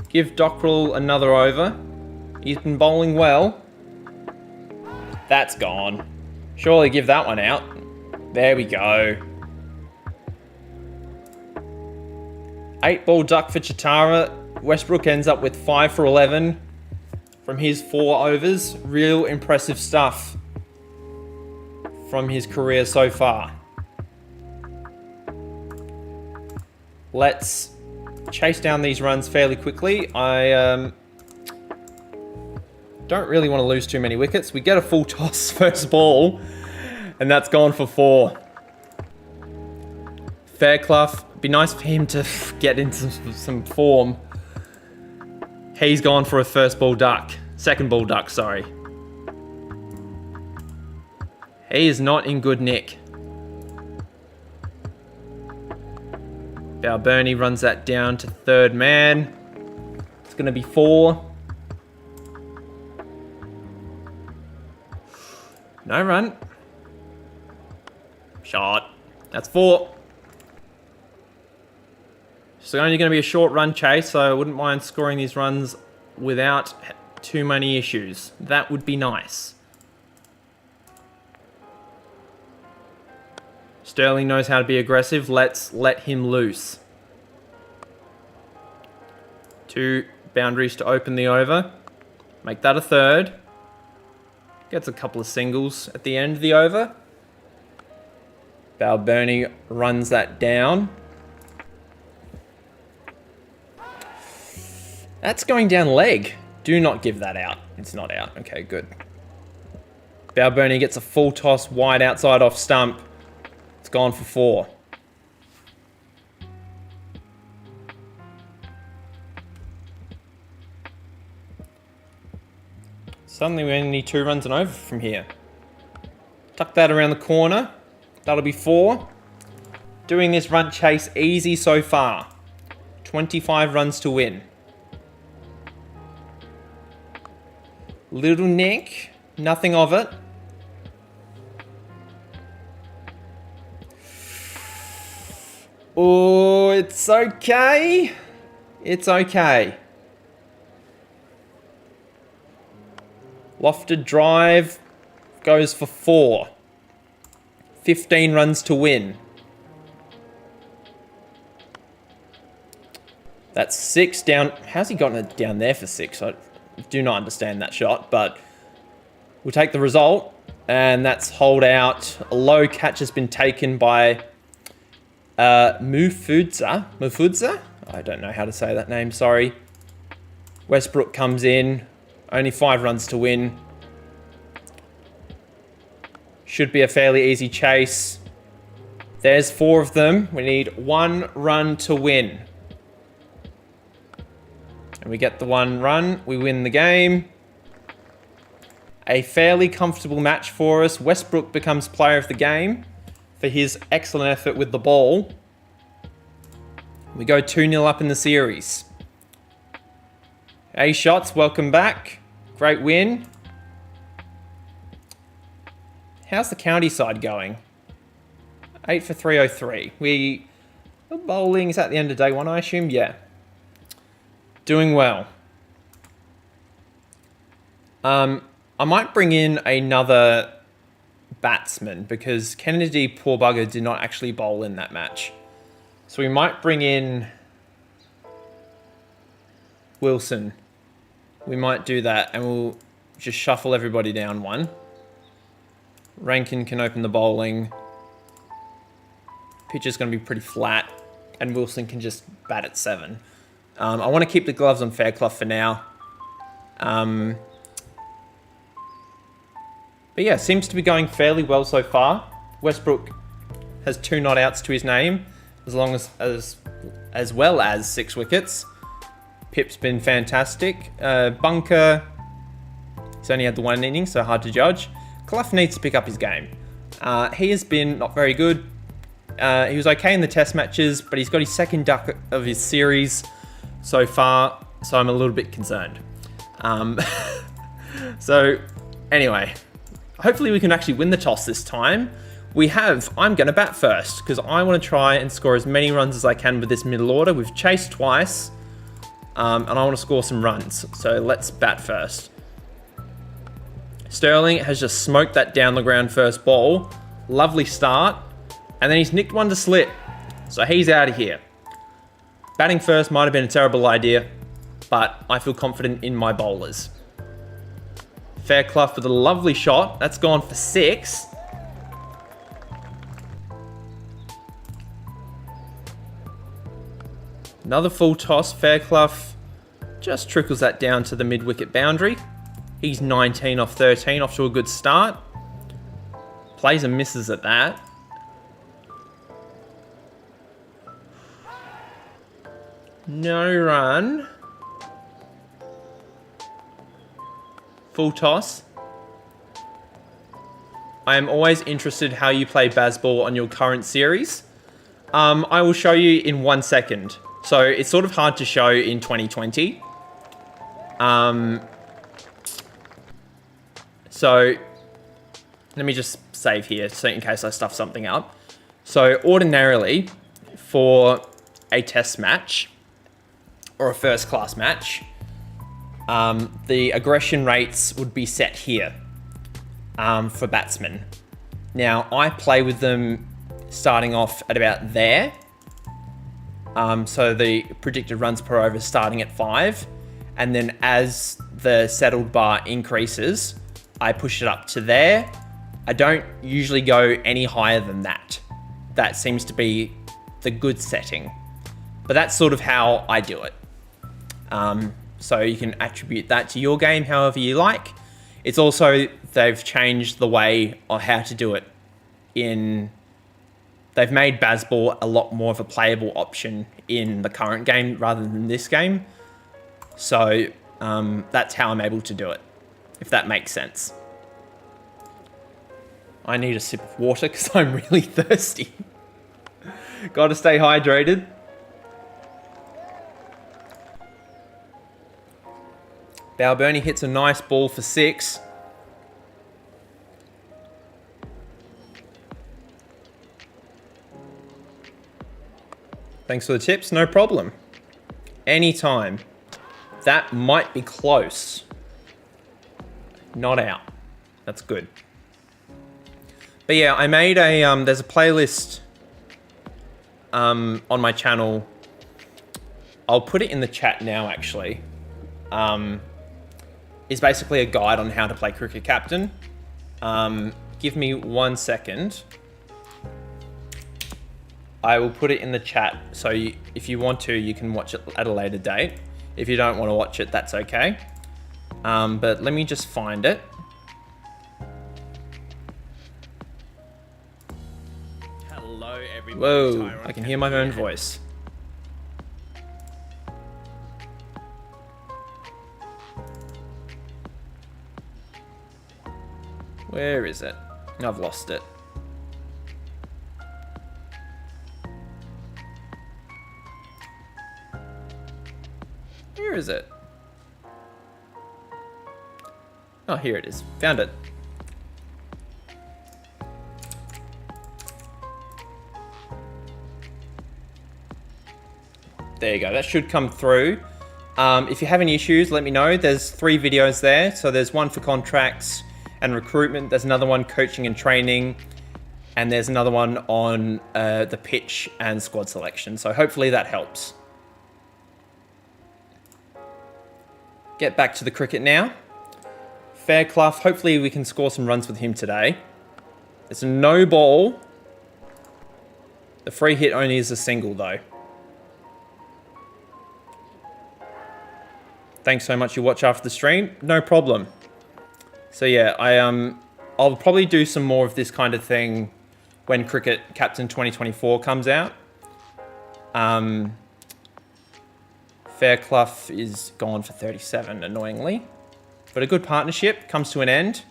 Give Dockrell another over. He's been bowling well. That's gone. Surely give that one out. There we go. 8 ball duck for Chitara. Westbrook ends up with 5 for 11 from his 4 overs. Real impressive stuff from his career so far. Let's chase down these runs fairly quickly. I don't really want to lose too many wickets. We get a full toss first ball, and that's gone for 4. Fairclough, be nice for him to get into some form. He's gone for a first ball duck. Second ball duck, sorry. He is not in good nick. Balbirnie runs that down to third man. It's going to be 4. No run. Shot. That's 4. It's only going to be a short run chase, so I wouldn't mind scoring these runs without too many issues. That would be nice. Sterling knows how to be aggressive. Let's let him loose. 2 boundaries to open the over. Make that a third. Gets a couple of singles at the end of the over. Balbirnie runs that down. That's going down leg. Do not give that out. It's not out. Okay, good. Balbirnie gets a full toss wide outside off stump. It's gone for 4. Suddenly we only need 2 runs and over from here. Tuck that around the corner. That'll be 4. Doing this run chase easy so far. 25 runs to win. Little Nick, nothing of it. Oh, it's okay. It's okay. Lofted drive goes for 4. 15 runs to win. That's 6 down. How's he gotten it down there for 6? I do not understand that shot, but we'll take the result. And that's hold out. A low catch has been taken by Mufudza? I don't know how to say that name, sorry. Westbrook comes in. Only 5 runs to win. Should be a fairly easy chase. There's 4 of them. We need 1 run to win. And we get the 1 run. We win the game. A fairly comfortable match for us. Westbrook becomes player of the game for his excellent effort with the ball. We go 2-0 up in the series. A shots, welcome back. Great win. How's the county side going? 8 for 303. Bowling is at the end of day 1, I assume? Yeah. Doing well. I might bring in another batsman because Kennedy, poor bugger, did not actually bowl in that match. So we might bring in Wilson. We might do that and we'll just shuffle everybody down 1. Rankin can open the bowling. Pitch is going to be pretty flat and Wilson can just bat at 7. I want to keep the gloves on Fairclough for now. But yeah, seems to be going fairly well so far. Westbrook has 2 not outs to his name, as well as 6 wickets. Pip's been fantastic. Bunker, he's only had the 1 inning, so hard to judge. Clough needs to pick up his game. He has been not very good. He was okay in the test matches, but he's got his 2nd duck of his series so far, so I'm a little bit concerned. So anyway, hopefully we can actually win the toss this time. I'm going to bat first because I want to try and score as many runs as I can with this middle order. We've chased twice and I want to score some runs. So let's bat first. Sterling has just smoked that down the ground first ball. Lovely start. And then he's nicked one to slip. So he's out of here. Batting first might have been a terrible idea, but I feel confident in my bowlers. Fairclough with a lovely shot. That's gone for 6. Another full toss. Fairclough just trickles that down to the mid-wicket boundary. He's 19 off 13, off to a good start. Plays and misses at that. No run. Full toss. I am always interested how you play Bazball on your current series. I will show you in 1 second. So it's sort of hard to show in 2020. So let me just save here so in case I stuff something up. So ordinarily for a test match or a first class match, the aggression rates would be set here for batsmen. Now I play with them starting off at about there. So the predicted runs per over starting at 5. And then as the settled bar increases, I push it up to there. I don't usually go any higher than that. That seems to be the good setting. But that's sort of how I do it. So you can attribute that to your game however you like. It's also, they've changed the way on how to do it. They've made Bazball a lot more of a playable option in the current game rather than this game. So that's how I'm able to do it, if that makes sense. I need a sip of water because I'm really thirsty. Gotta stay hydrated. Balbirnie hits a nice ball for 6. Thanks for the tips, no problem. Anytime. That might be close. Not out. That's good. But yeah, I made a, there's a playlist on my channel. I'll put it in the chat now, actually. Is basically a guide on how to play Cricket Captain. Give me 1 second. I will put it in the chat, so if you want to, you can watch it at a later date. If you don't want to watch it, that's okay. But let me just find it. Hello, everybody. Whoa, Tyron I can hear my own voice. Where is it? I've lost it. Where is it? Oh, here it is. Found it. There you go. That should come through. If you have any issues, let me know. There's 3 videos there. So there's one for contracts and recruitment. There's another one, coaching and training. And there's another one on the pitch and squad selection. So hopefully that helps. Get back to the cricket now. Fairclough, hopefully we can score some runs with him today. It's a no ball. The free hit only is a single though. Thanks so much you watch after the stream. No problem. So yeah, I'll probably do some more of this kind of thing when Cricket Captain 2024 comes out. Fairclough is gone for 37, annoyingly. But a good partnership comes to an end.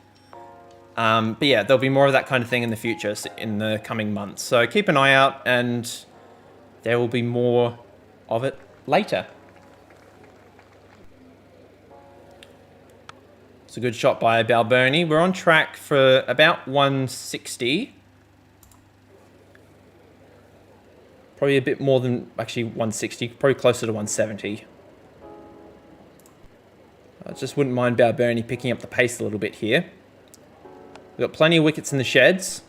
But yeah, there'll be more of that kind of thing in the future, in the coming months. So keep an eye out and there will be more of it later. It's a good shot by Balbirnie. We're on track for about 160. Probably a bit more than, actually 160, probably closer to 170. I just wouldn't mind Balbirnie picking up the pace a little bit here. We've got plenty of wickets in the sheds.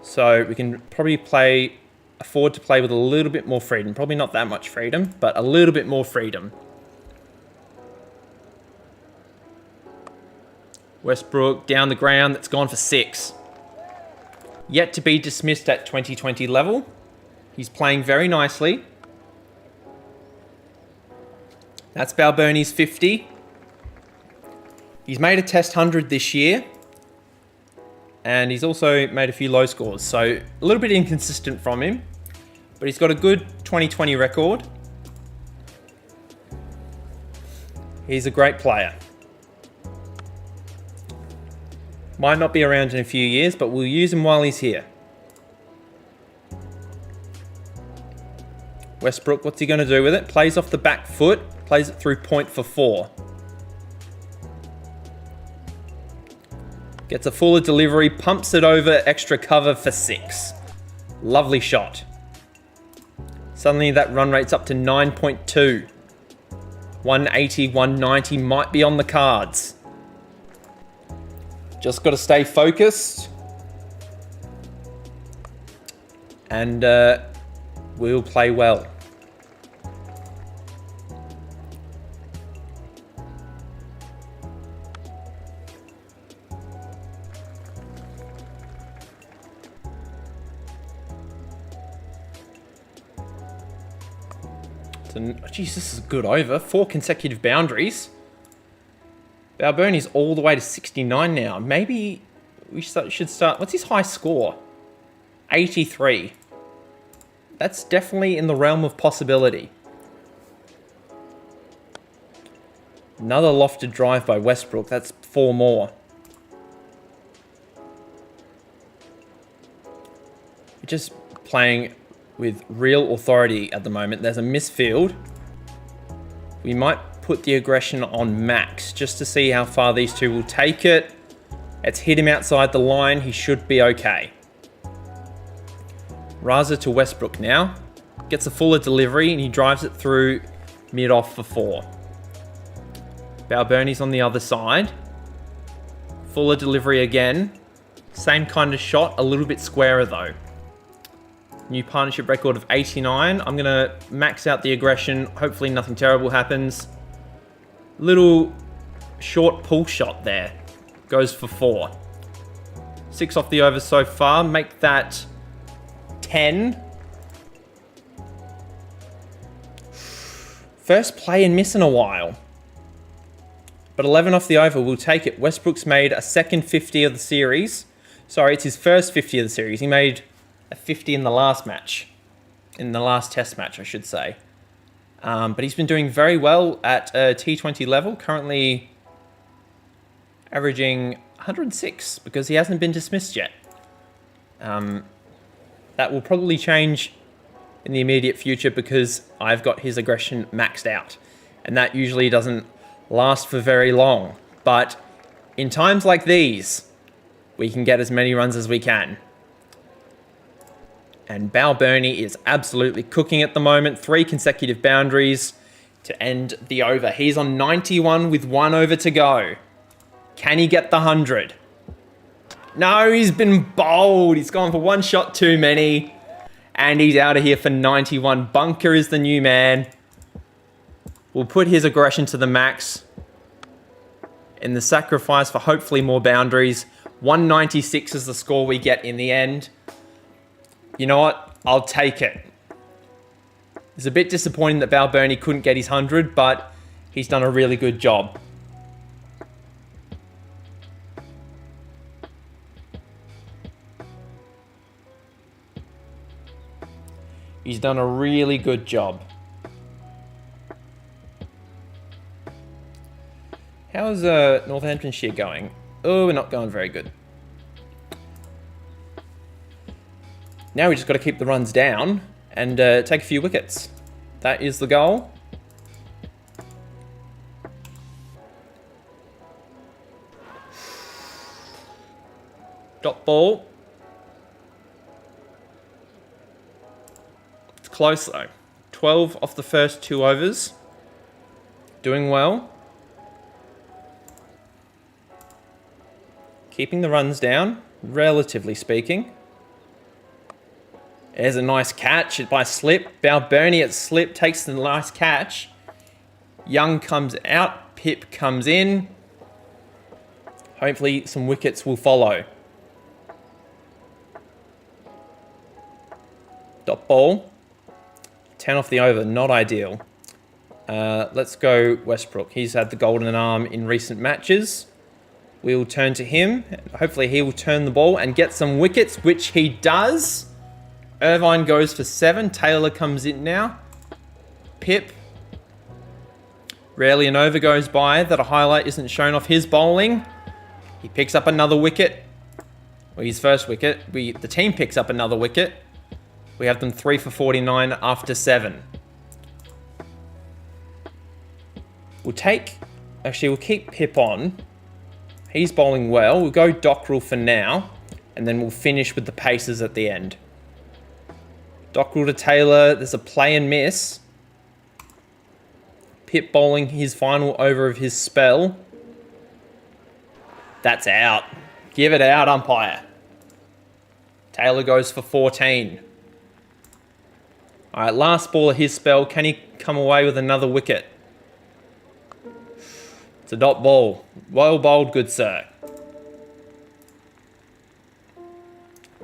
So we can probably afford to play with a little bit more freedom. Probably not that much freedom, but a little bit more freedom. Westbrook down the ground, that's gone for 6. Yet to be dismissed at 2020 level. He's playing very nicely. That's Balbirnie's 50. He's made a test 100 this year. And he's also made a few low scores. So a little bit inconsistent from him. But he's got a good 2020 record. He's a great player. Might not be around in a few years, but we'll use him while he's here. Westbrook, what's he going to do with it? Plays off the back foot, plays it through point for 4. Gets a fuller delivery, pumps it over extra cover for 6. Lovely shot. Suddenly that run rate's up to 9.2. 180, 190 might be on the cards. Just got to stay focused. and we'll play well. Jeez, this is a good over. 4 consecutive boundaries. Balboni's all the way to 69 now. Maybe we should start... What's his high score? 83. That's definitely in the realm of possibility. Another lofted drive by Westbrook. That's 4 more. We're just playing with real authority at the moment. There's a misfield. We might put the aggression on max just to see how far these two will take it. It's hit him outside the line. He should be okay. Raza to Westbrook now. Gets a fuller delivery and he drives it through mid-off for 4. Balboni's on the other side. Fuller delivery again. Same kind of shot, a little bit squarer though. New partnership record of 89. I'm going to max out the aggression. Hopefully nothing terrible happens. Little short pull shot there. Goes for 4. 6 off the over so far. Make that 10. First play and miss in a while. But 11 off the over, we'll take it. Westbrook's made a second 50 of the series. Sorry, it's his first 50 of the series. He made a 50 in the last match. In the last test match, I should say. But he's been doing very well at T20 level. Currently averaging 106 because he hasn't been dismissed yet. That will probably change in the immediate future because I've got his aggression maxed out. And that usually doesn't last for very long. But in times like these, we can get as many runs as we can. And Balboni is absolutely cooking at the moment. 3 consecutive boundaries to end the over. He's on 91 with 1 over to go. Can he get the 100? No, he's been bold. He's gone for 1 shot too many. And he's out of here for 91. Bunker is the new man. We'll put his aggression to the max. In the sacrifice for hopefully more boundaries. 196 is the score we get in the end. You know what? I'll take it. It's a bit disappointing that Balboni couldn't get his 100, but he's done a really good job. He's done a really good job. How's Northamptonshire going? Oh, we're not going very good. Now we just got to keep the runs down and take a few wickets. That is the goal. Dot ball. It's close though. 12 off the first 2 overs. Doing well. Keeping the runs down, relatively speaking. There's a nice catch by Slip. Balboni at Slip takes the nice catch. Young comes out. Pip comes in. Hopefully some wickets will follow. Dot ball. 10 off the over. Not ideal. Let's go Westbrook. He's had the golden arm in recent matches. We'll turn to him. Hopefully he will turn the ball and get some wickets, which he does. Irvine goes for 7. Taylor comes in now. Pip. Rarely an over goes by that a highlight isn't shown off his bowling. He picks up another wicket. Well, his first wicket. The team picks up another wicket. We have them 3 for 49 after 7. We'll keep Pip on. He's bowling well. We'll go Dockrell for now. And then we'll finish with the paces at the end. Dockrell to Taylor. There's a play and miss. Pip bowling his final over of his spell. That's out. Give it out, umpire. Taylor goes for 14. All right, last ball of his spell. Can he come away with another wicket? It's a dot ball. Well bowled, good sir.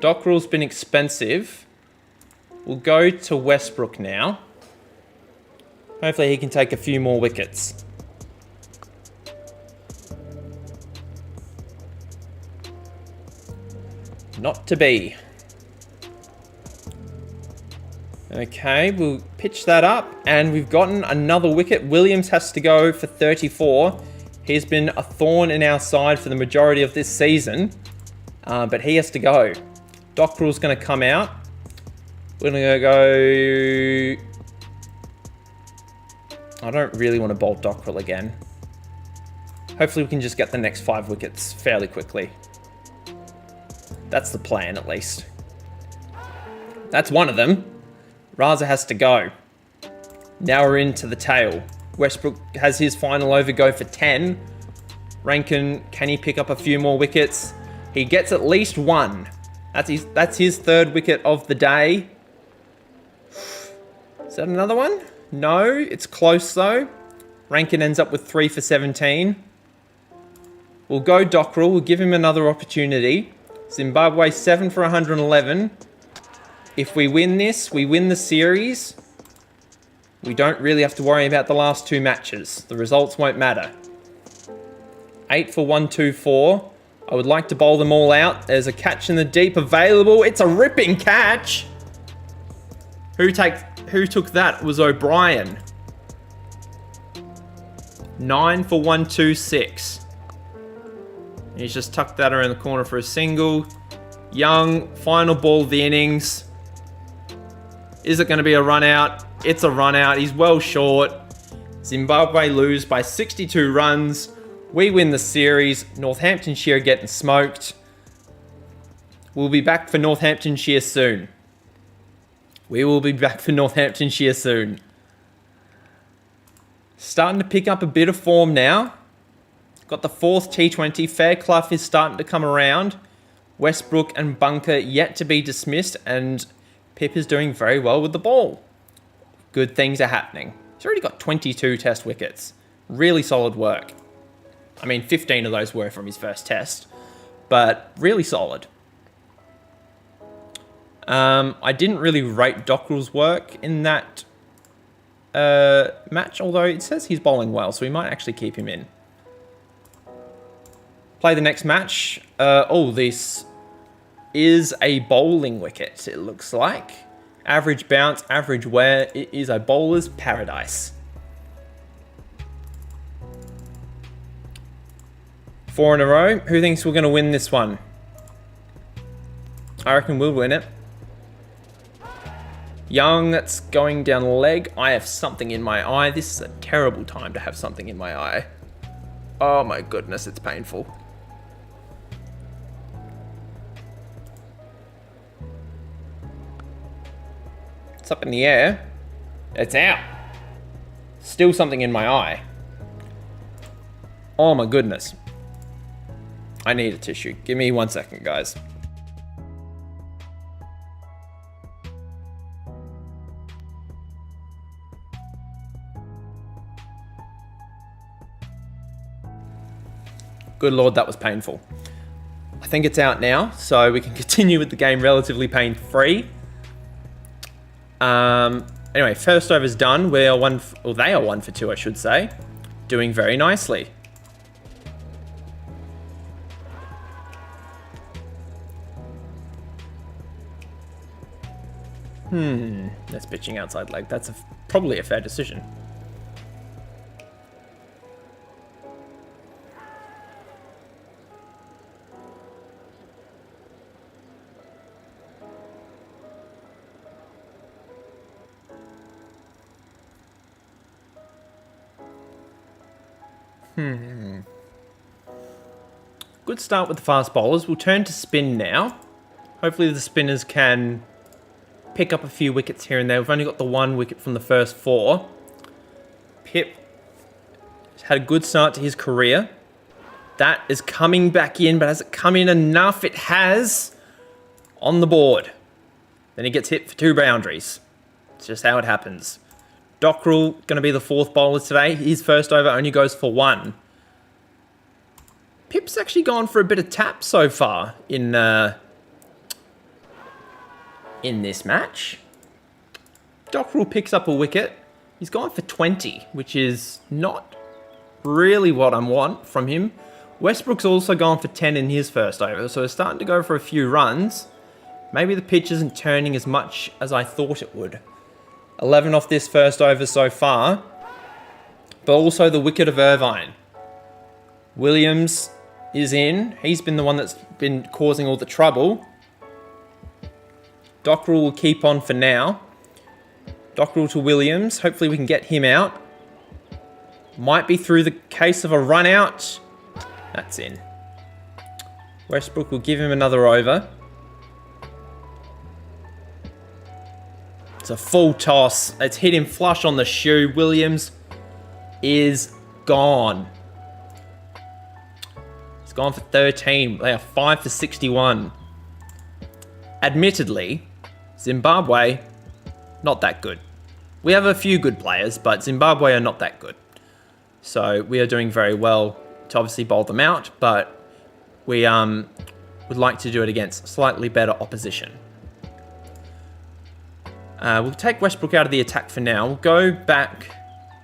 Dockerell's been expensive. We'll go to Westbrook now. Hopefully he can take a few more wickets. Not to be. Okay, we'll pitch that up, and we've gotten another wicket. Williams has to go for 34. He's been a thorn in our side for the majority of this season, but he has to go. Dockerell's going to come out. We're going to go... I don't really want to bolt Dockerell again. Hopefully we can just get the next 5 wickets fairly quickly. That's the plan, at least. That's one of them. Raza has to go. Now we're into the tail. Westbrook has his final over go for 10. Rankin, can he pick up a few more wickets? He gets at least one. That's his third wicket of the day. Is that another one? No, it's close though. Rankin ends up with 3 for 17. We'll go Dockerell. We'll give him another opportunity. Zimbabwe 7 for 111. If we win this, we win the series. We don't really have to worry about the last 2 matches. The results won't matter. 8 for 124. I would like to bowl them all out. There's a catch in the deep available. It's a ripping catch. Who took that? It was O'Brien. 9 for 126. He's just tucked that around the corner for a single. Young, final ball of the innings. Is it going to be a run out? It's a run out. He's well short. Zimbabwe lose by 62 runs. We win the series. Northamptonshire getting smoked. We'll be back for Northamptonshire soon. We will be back for Northamptonshire soon. Starting to pick up a bit of form now. Got the 4th T20. Fairclough is starting to come around. Westbrook and Bunker yet to be dismissed, and Pip is doing very well with the ball. Good things are happening. He's already got 22 test wickets. Really solid work. I mean, 15 of those were from his first test, but really solid. I didn't really rate Dockerell's work in that match, although it says he's bowling well, so we might actually keep him in. Play the next match. This is a bowling wicket, it looks like. Average bounce, average wear. It is a bowler's paradise. 4 in a row. Who thinks we're going to win this one? I reckon we'll win it. Young, that's going down the leg. I have something in my eye. This is a terrible time to have something in my eye. Oh my goodness, it's painful. It's up in the air. It's out. Still something in my eye. Oh my goodness. I need a tissue. Give me 1 second, guys. Good Lord, that was painful. I think it's out now, so we can continue with the game relatively pain-free. Anyway, first over's done. They are 1 for 2, I should say. Doing very nicely. That's pitching outside leg. That's probably a fair decision. Good start with the fast bowlers. We'll turn to spin now. Hopefully the spinners can pick up a few wickets here and there. We've only got the 1 wicket from the first 4. Pip has had a good start to his career. That is coming back in, but has it come in enough? It has. On the board. Then he gets hit for 2 boundaries. It's just how it happens. Dockrell going to be the fourth bowler today. His first over only goes for 1. Pip's actually gone for a bit of tap so far in this match. Dockrell picks up a wicket. He's gone for 20, which is not really what I want from him. Westbrook's also gone for 10 in his first over, so it's starting to go for a few runs. Maybe the pitch isn't turning as much as I thought it would. 11 off this first over so far, but also the wicket of Irvine. Williams is in. He's been the one that's been causing all the trouble. Dockrell will keep on for now. Dockrell to Williams. Hopefully we can get him out. Might be through the case of a run out. That's in. Westbrook will give him another over. It's a full toss. It's hit him flush on the shoe. Williams is gone. He's gone for 13. They are 5 for 61. Admittedly, Zimbabwe, not that good. We have a few good players, but Zimbabwe are not that good. So we are doing very well to obviously bowl them out, but we would like to do it against slightly better opposition. We'll take Westbrook out of the attack for now. We'll go back.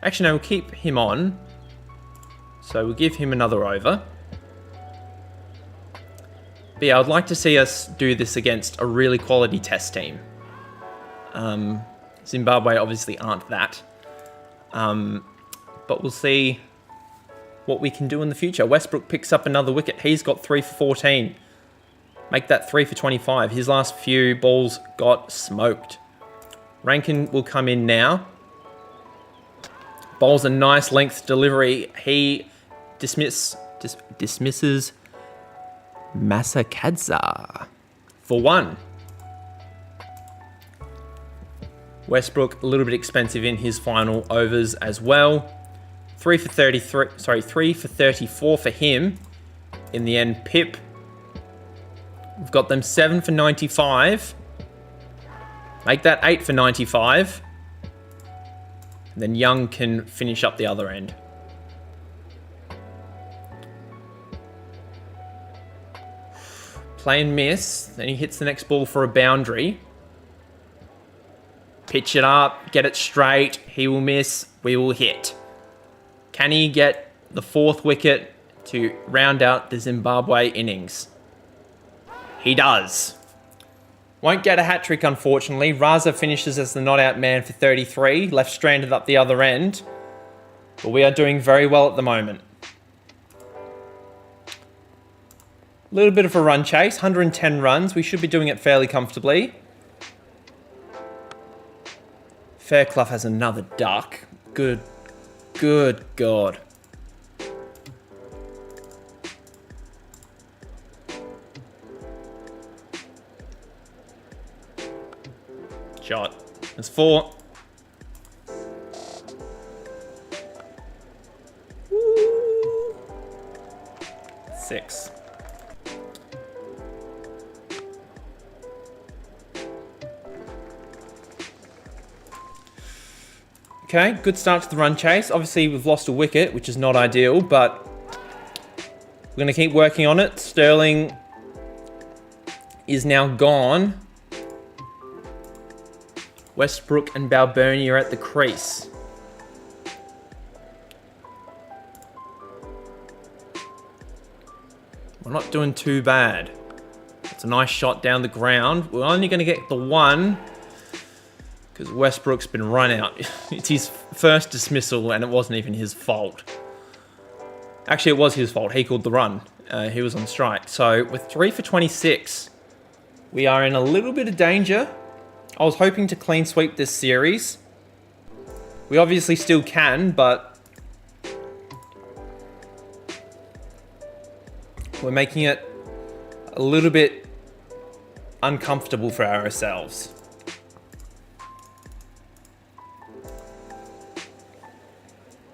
Actually, no, we'll keep him on. So we'll give him another over. But yeah, I'd like to see us do this against a really quality test team. Zimbabwe obviously aren't that. But we'll see what we can do in the future. Westbrook picks up another wicket. He's got 3 for 14. Make that 3 for 25. His last few balls got smoked. Rankin will come in now. Bowls a nice length delivery. He dismisses Masakadza for 1. Westbrook a little bit expensive in his final overs as well. 3 for 34 for him. In the end, Pip. We've got them 7 for 95. Make that 8 for 95. And then Young can finish up the other end. Play and miss. Then he hits the next ball for a boundary. Pitch it up. Get it straight. He will miss. We will hit. Can he get the 4th wicket to round out the Zimbabwe innings? He does. Won't get a hat-trick, unfortunately. Raza finishes as the not-out man for 33, left stranded up the other end. But we are doing very well at the moment. A little bit of a run chase, 110 runs. We should be doing it fairly comfortably. Fairclough has another duck. Good God. Shot. That's 4. Woo. 6. Okay, good start to the run chase. Obviously, we've lost a wicket, which is not ideal, but we're going to keep working on it. Sterling is now gone. Westbrook and Balbirnie are at the crease. We're not doing too bad. It's a nice shot down the ground. We're only going to get the 1 because Westbrook's been run out. It's his first dismissal and it wasn't even his fault. Actually, it was his fault. He called the run. He was on strike. So with 3 for 26, we are in a little bit of danger. I was hoping to clean sweep this series. We obviously still can, but we're making it a little bit uncomfortable for ourselves.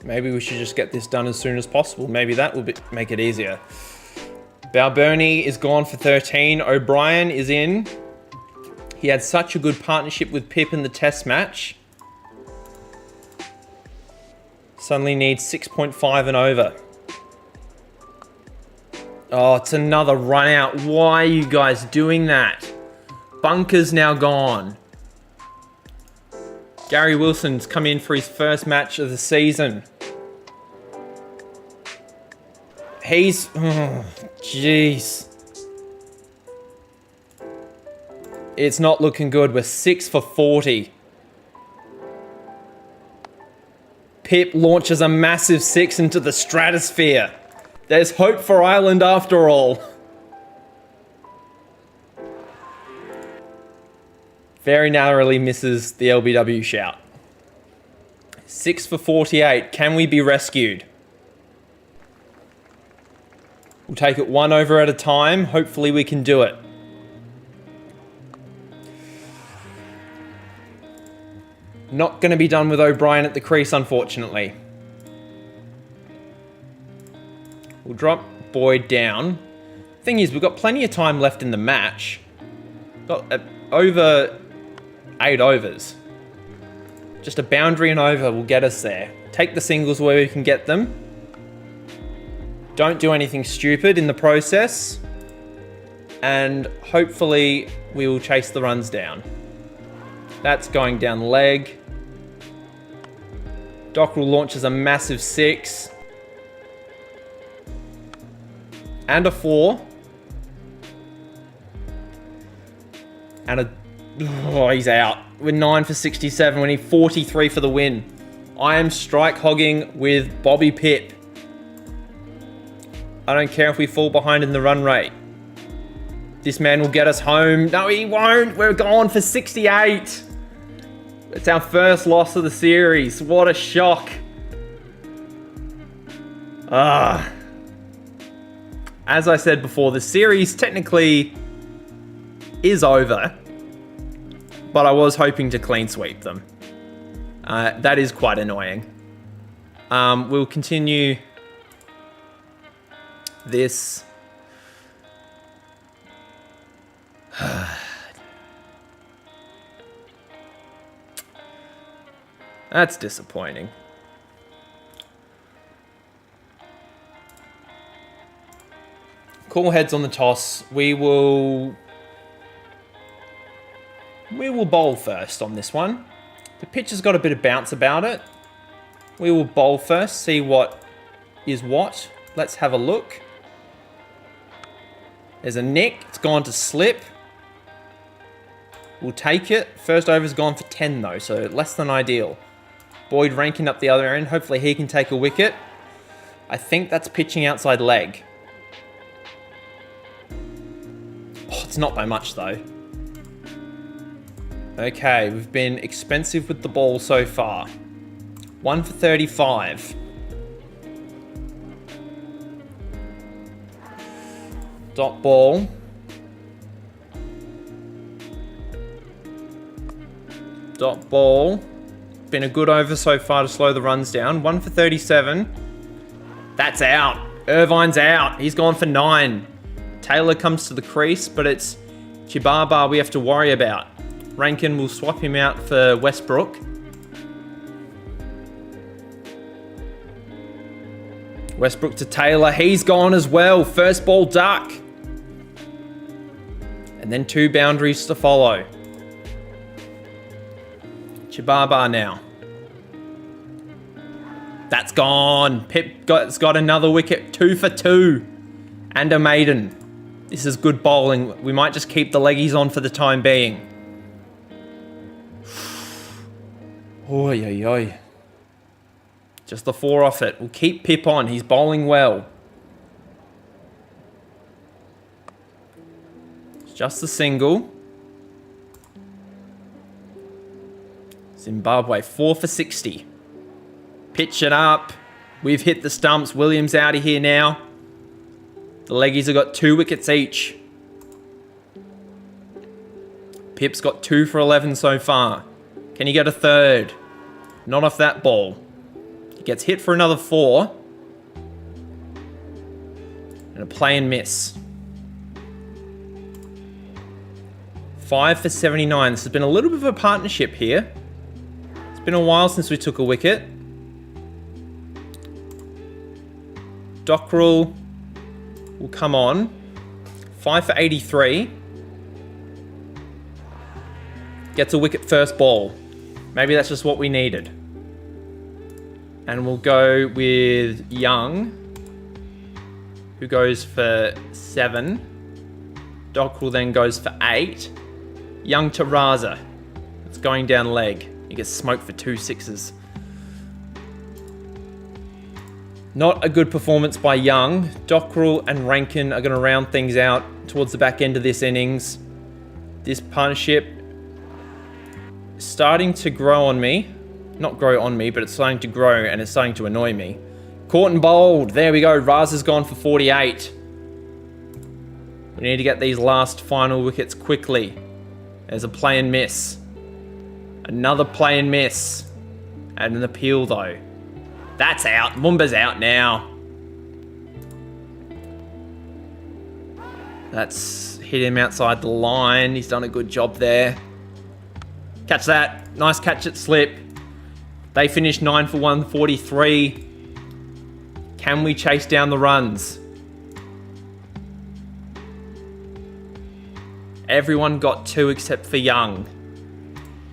Maybe we should just get this done as soon as possible. Maybe that will make it easier. Balbirnie is gone for 13. O'Brien is in. He had such a good partnership with Pip in the test match. Suddenly needs 6.5 and over. Oh, it's another run out. Why are you guys doing that? Bunker's now gone. Gary Wilson's come in for his first match of the season. He's... oh, jeez. It's not looking good. We're 6 for 40. Pip launches a massive 6 into the stratosphere. There's hope for Ireland after all. Very narrowly misses the LBW shout. 6 for 48. Can we be rescued? We'll take it 1 over at a time. Hopefully we can do it. Not going to be done with O'Brien at the crease, unfortunately. We'll drop Boyd down. Thing is, we've got plenty of time left in the match. Got over 8 overs. Just a boundary and over will get us there. Take the singles where we can get them. Don't do anything stupid in the process. And hopefully we will chase the runs down. That's going down leg. Dockrell launches a massive 6. And a 4. And a... oh, he's out. We're 9 for 67. We need 43 for the win. I am strike hogging with Bobby Pip. I don't care if we fall behind in the run rate. This man will get us home. No, he won't. We're gone for 68. It's our first loss of the series. What a shock. As I said before, the series technically is over, but I was hoping to clean sweep them. That is quite annoying. We'll continue this. That's disappointing. Call heads on the toss. We will bowl first on this one. The pitch has got a bit of bounce about it. We will bowl first, see what is what. Let's have a look. There's a nick. It's gone to slip. We'll take it. First over's gone for 10 though, so less than ideal. Boyd ranking up the other end. Hopefully he can take a wicket. I think that's pitching outside leg. Oh, it's not by much though. Okay, we've been expensive with the ball so far. 1 for 35. Dot ball. Dot ball. Been a good over so far to slow the runs down. 1 for 37. That's out. Irvine's out. He's gone for 9. Taylor comes to the crease, but it's Chibaba we have to worry about. Rankin will swap him out for Westbrook. Westbrook to Taylor. He's gone as well. First ball duck. And then 2 boundaries to follow. Chibaba now. That's gone. Pip's got another wicket. 2 for 2. And a maiden. This is good bowling. We might just keep the leggies on for the time being. Oi, oi, oi. Just the 4 off it. We'll keep Pip on. He's bowling well. It's just a single. Zimbabwe, 4 for 60. Pitch it up. We've hit the stumps. Williams out of here now. The leggies have got 2 wickets each. Pip's got 2 for 11 so far. Can he get a third? Not off that ball. He gets hit for another 4. And a play and miss. 5 for 79. This has been a little bit of a partnership here. It's been a while since we took a wicket. Dockrell will come on. 5 for 83. Gets a wicket first ball. Maybe that's just what we needed. And we'll go with Young, who goes for 7. Dockrell then goes for 8. Young to Raza. It's going down leg. He gets smoked for 2 sixes. Not a good performance by Young. Dockrell and Rankin are going to round things out towards the back end of this innings. This partnership is starting to grow on me. Not grow on me, but it's starting to grow and it's starting to annoy me. Caught and bowled. There we go. Raza's gone for 48. We need to get these last final wickets quickly. There's a play and miss. Another play and miss. And an appeal though. That's out. Mumba's out now. That's hit him outside the line. He's done a good job there. Catch that. Nice catch at slip. They finished 9 for 143. Can we chase down the runs? Everyone got 2 except for Young.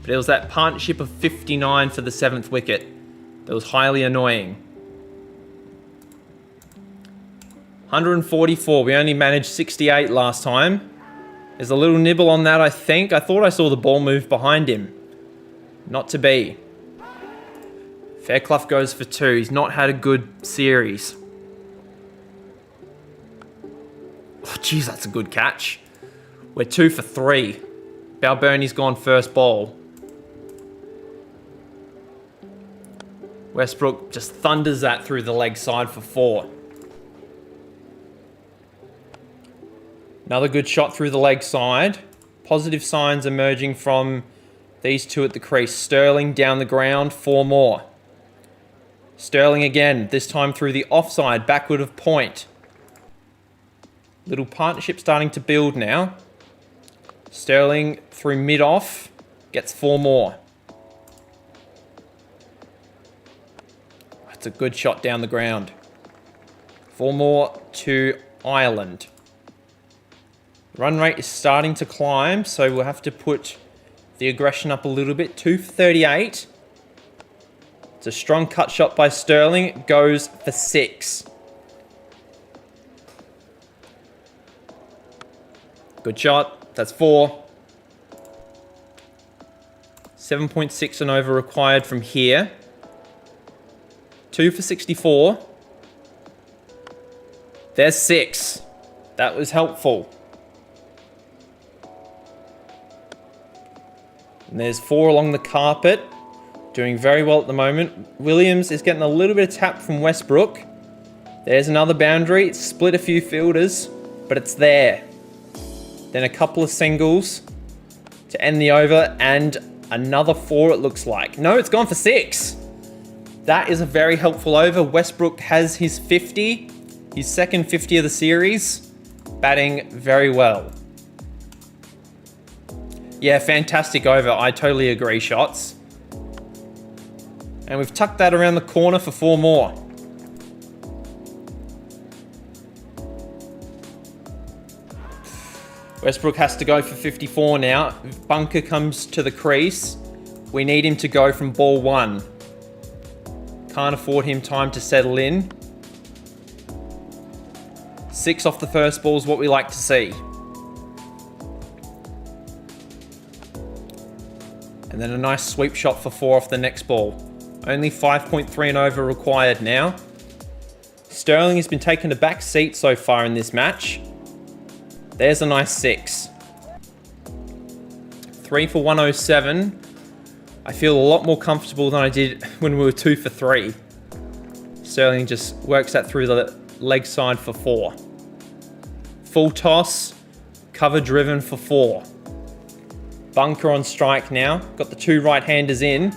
But it was that partnership of 59 for the 7th wicket that was highly annoying. 144. We only managed 68 last time. There's a little nibble on that, I think. I thought I saw the ball move behind him. Not to be. Fairclough goes for 2. He's not had a good series. Oh, geez, that's a good catch. We're 2 for 3. Balbirnie's gone first ball. Westbrook just thunders that through the leg side for 4. Another good shot through the leg side. Positive signs emerging from these two at the crease. Sterling down the ground, 4 more. Sterling again, this time through the offside, backward of point. Little partnership starting to build now. Sterling through mid-off, gets 4 more. That's a good shot down the ground. 4 more to Ireland. Run rate is starting to climb, so we'll have to put the aggression up a little bit. 2 for 38. It's a strong cut shot by Sterling. It goes for 6. Good shot. That's 4. 7.6 and over required from here. 2 for 64. There's 6. That was helpful. And there's 4 along the carpet. Doing very well at the moment. Williams is getting a little bit of tap from Westbrook. There's another boundary. It's split a few fielders, but it's there. Then a couple of singles to end the over, and another 4 it looks like. No, it's gone for 6. That is a very helpful over. Westbrook has his 50, his second 50 of the series, batting very well. Yeah, fantastic over. I totally agree, Shots. And we've tucked that around the corner for 4 more. Westbrook has to go for 54 now. If Bunker comes to the crease, we need him to go from ball 1. Can't afford him time to settle in. 6 off the first ball is what we like to see. And then a nice sweep shot for 4 off the next ball. Only 5.3 and over required now. Sterling has been taking a back seat so far in this match. There's a nice 6. 3 for 107. I feel a lot more comfortable than I did when we were 2 for 3. Sterling just works that through the leg side for 4. Full toss, cover driven for 4. Bunker on strike now. Got the 2 right-handers in.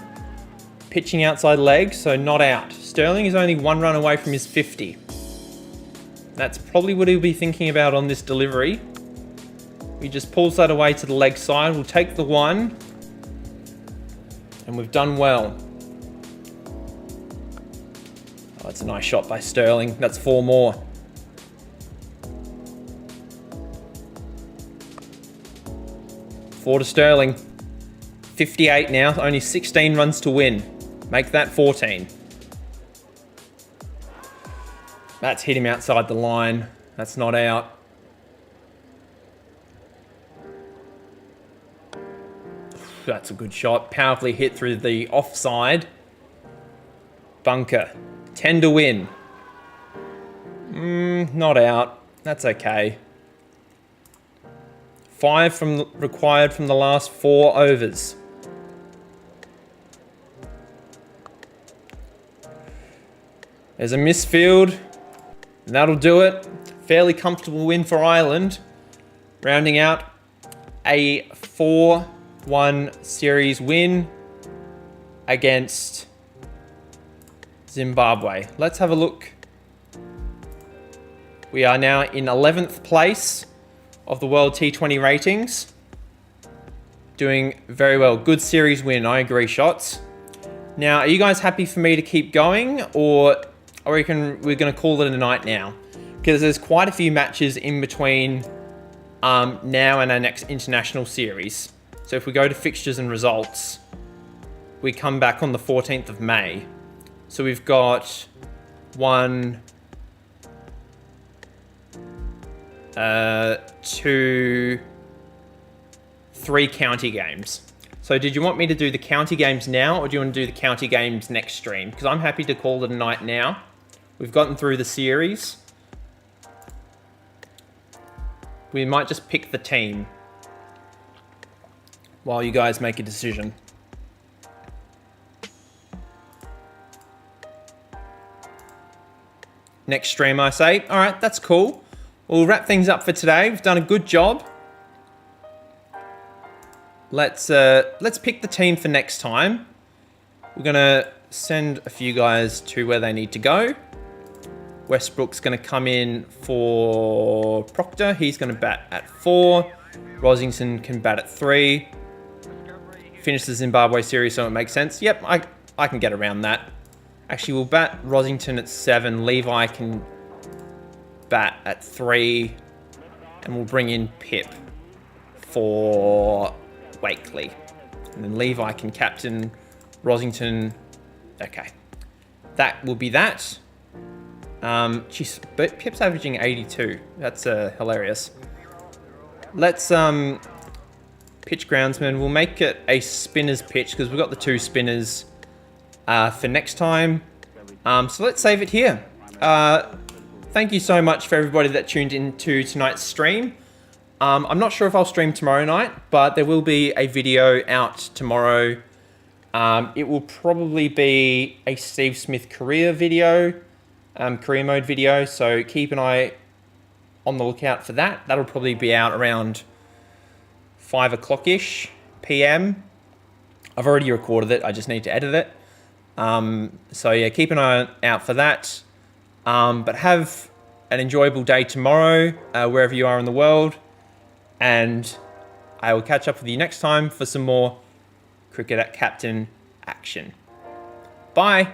Pitching outside leg, so not out. Sterling is only 1 run away from his 50. That's probably what he'll be thinking about on this delivery. He just pulls that away to the leg side. We'll take the 1. And we've done well. Oh, that's a nice shot by Sterling. That's 4 more. Four to Sterling. 58 now. Only 16 runs to win. Make that 14. That's hit him outside the line. That's not out. That's a good shot. Powerfully hit through the offside. Bunker. 10 to win. Not out. That's okay. 5 required from the last 4 overs. There's a misfield. And that'll do it. Fairly comfortable win for Ireland. Rounding out a 4-1 series win against Zimbabwe. Let's have a look. We are now in 11th place of the World T20 ratings. Doing very well. Good series win, I agree, Shots. Now, are you guys happy for me to keep going, or I reckon we're going to call it a night now? Because there's quite a few matches in between now and our next international series. So if we go to fixtures and results, we come back on the 14th of May. So we've got 1, 2, 3 county games. So did you want me to do the county games now, or do you want to do the county games next stream? Because I'm happy to call it a night now. We've gotten through the series. We might just pick the team while you guys make a decision. Next stream, I say. All right, that's cool. We'll wrap things up for today. We've done a good job. Let's pick the team for next time. We're gonna send a few guys to where they need to go. Westbrook's gonna come in for Proctor. He's gonna bat at 4. Rosington can bat at 3. Finish the Zimbabwe series, so it makes sense. Yep, I can get around that. Actually, we'll bat Rosington at 7. Levi can bat at 3. And we'll bring in Pip for Wakely. And then Levi can captain Rosington. Okay. That will be that. Jeez, but Pip's averaging 82. That's hilarious. Let's pitch groundsman. We'll make it a spinner's pitch because we've got the 2 spinners for next time. So let's save it here. Thank you so much for everybody that tuned into tonight's stream. I'm not sure if I'll stream tomorrow night, but there will be a video out tomorrow. It will probably be a Steve Smith career video, career mode video. So keep an eye on the lookout for that. That'll probably be out around 5 o'clock-ish PM. I've already recorded it. I just need to edit it. So yeah, keep an eye out for that. But have an enjoyable day tomorrow, wherever you are in the world. And I will catch up with you next time for some more Cricket at Captain action. Bye.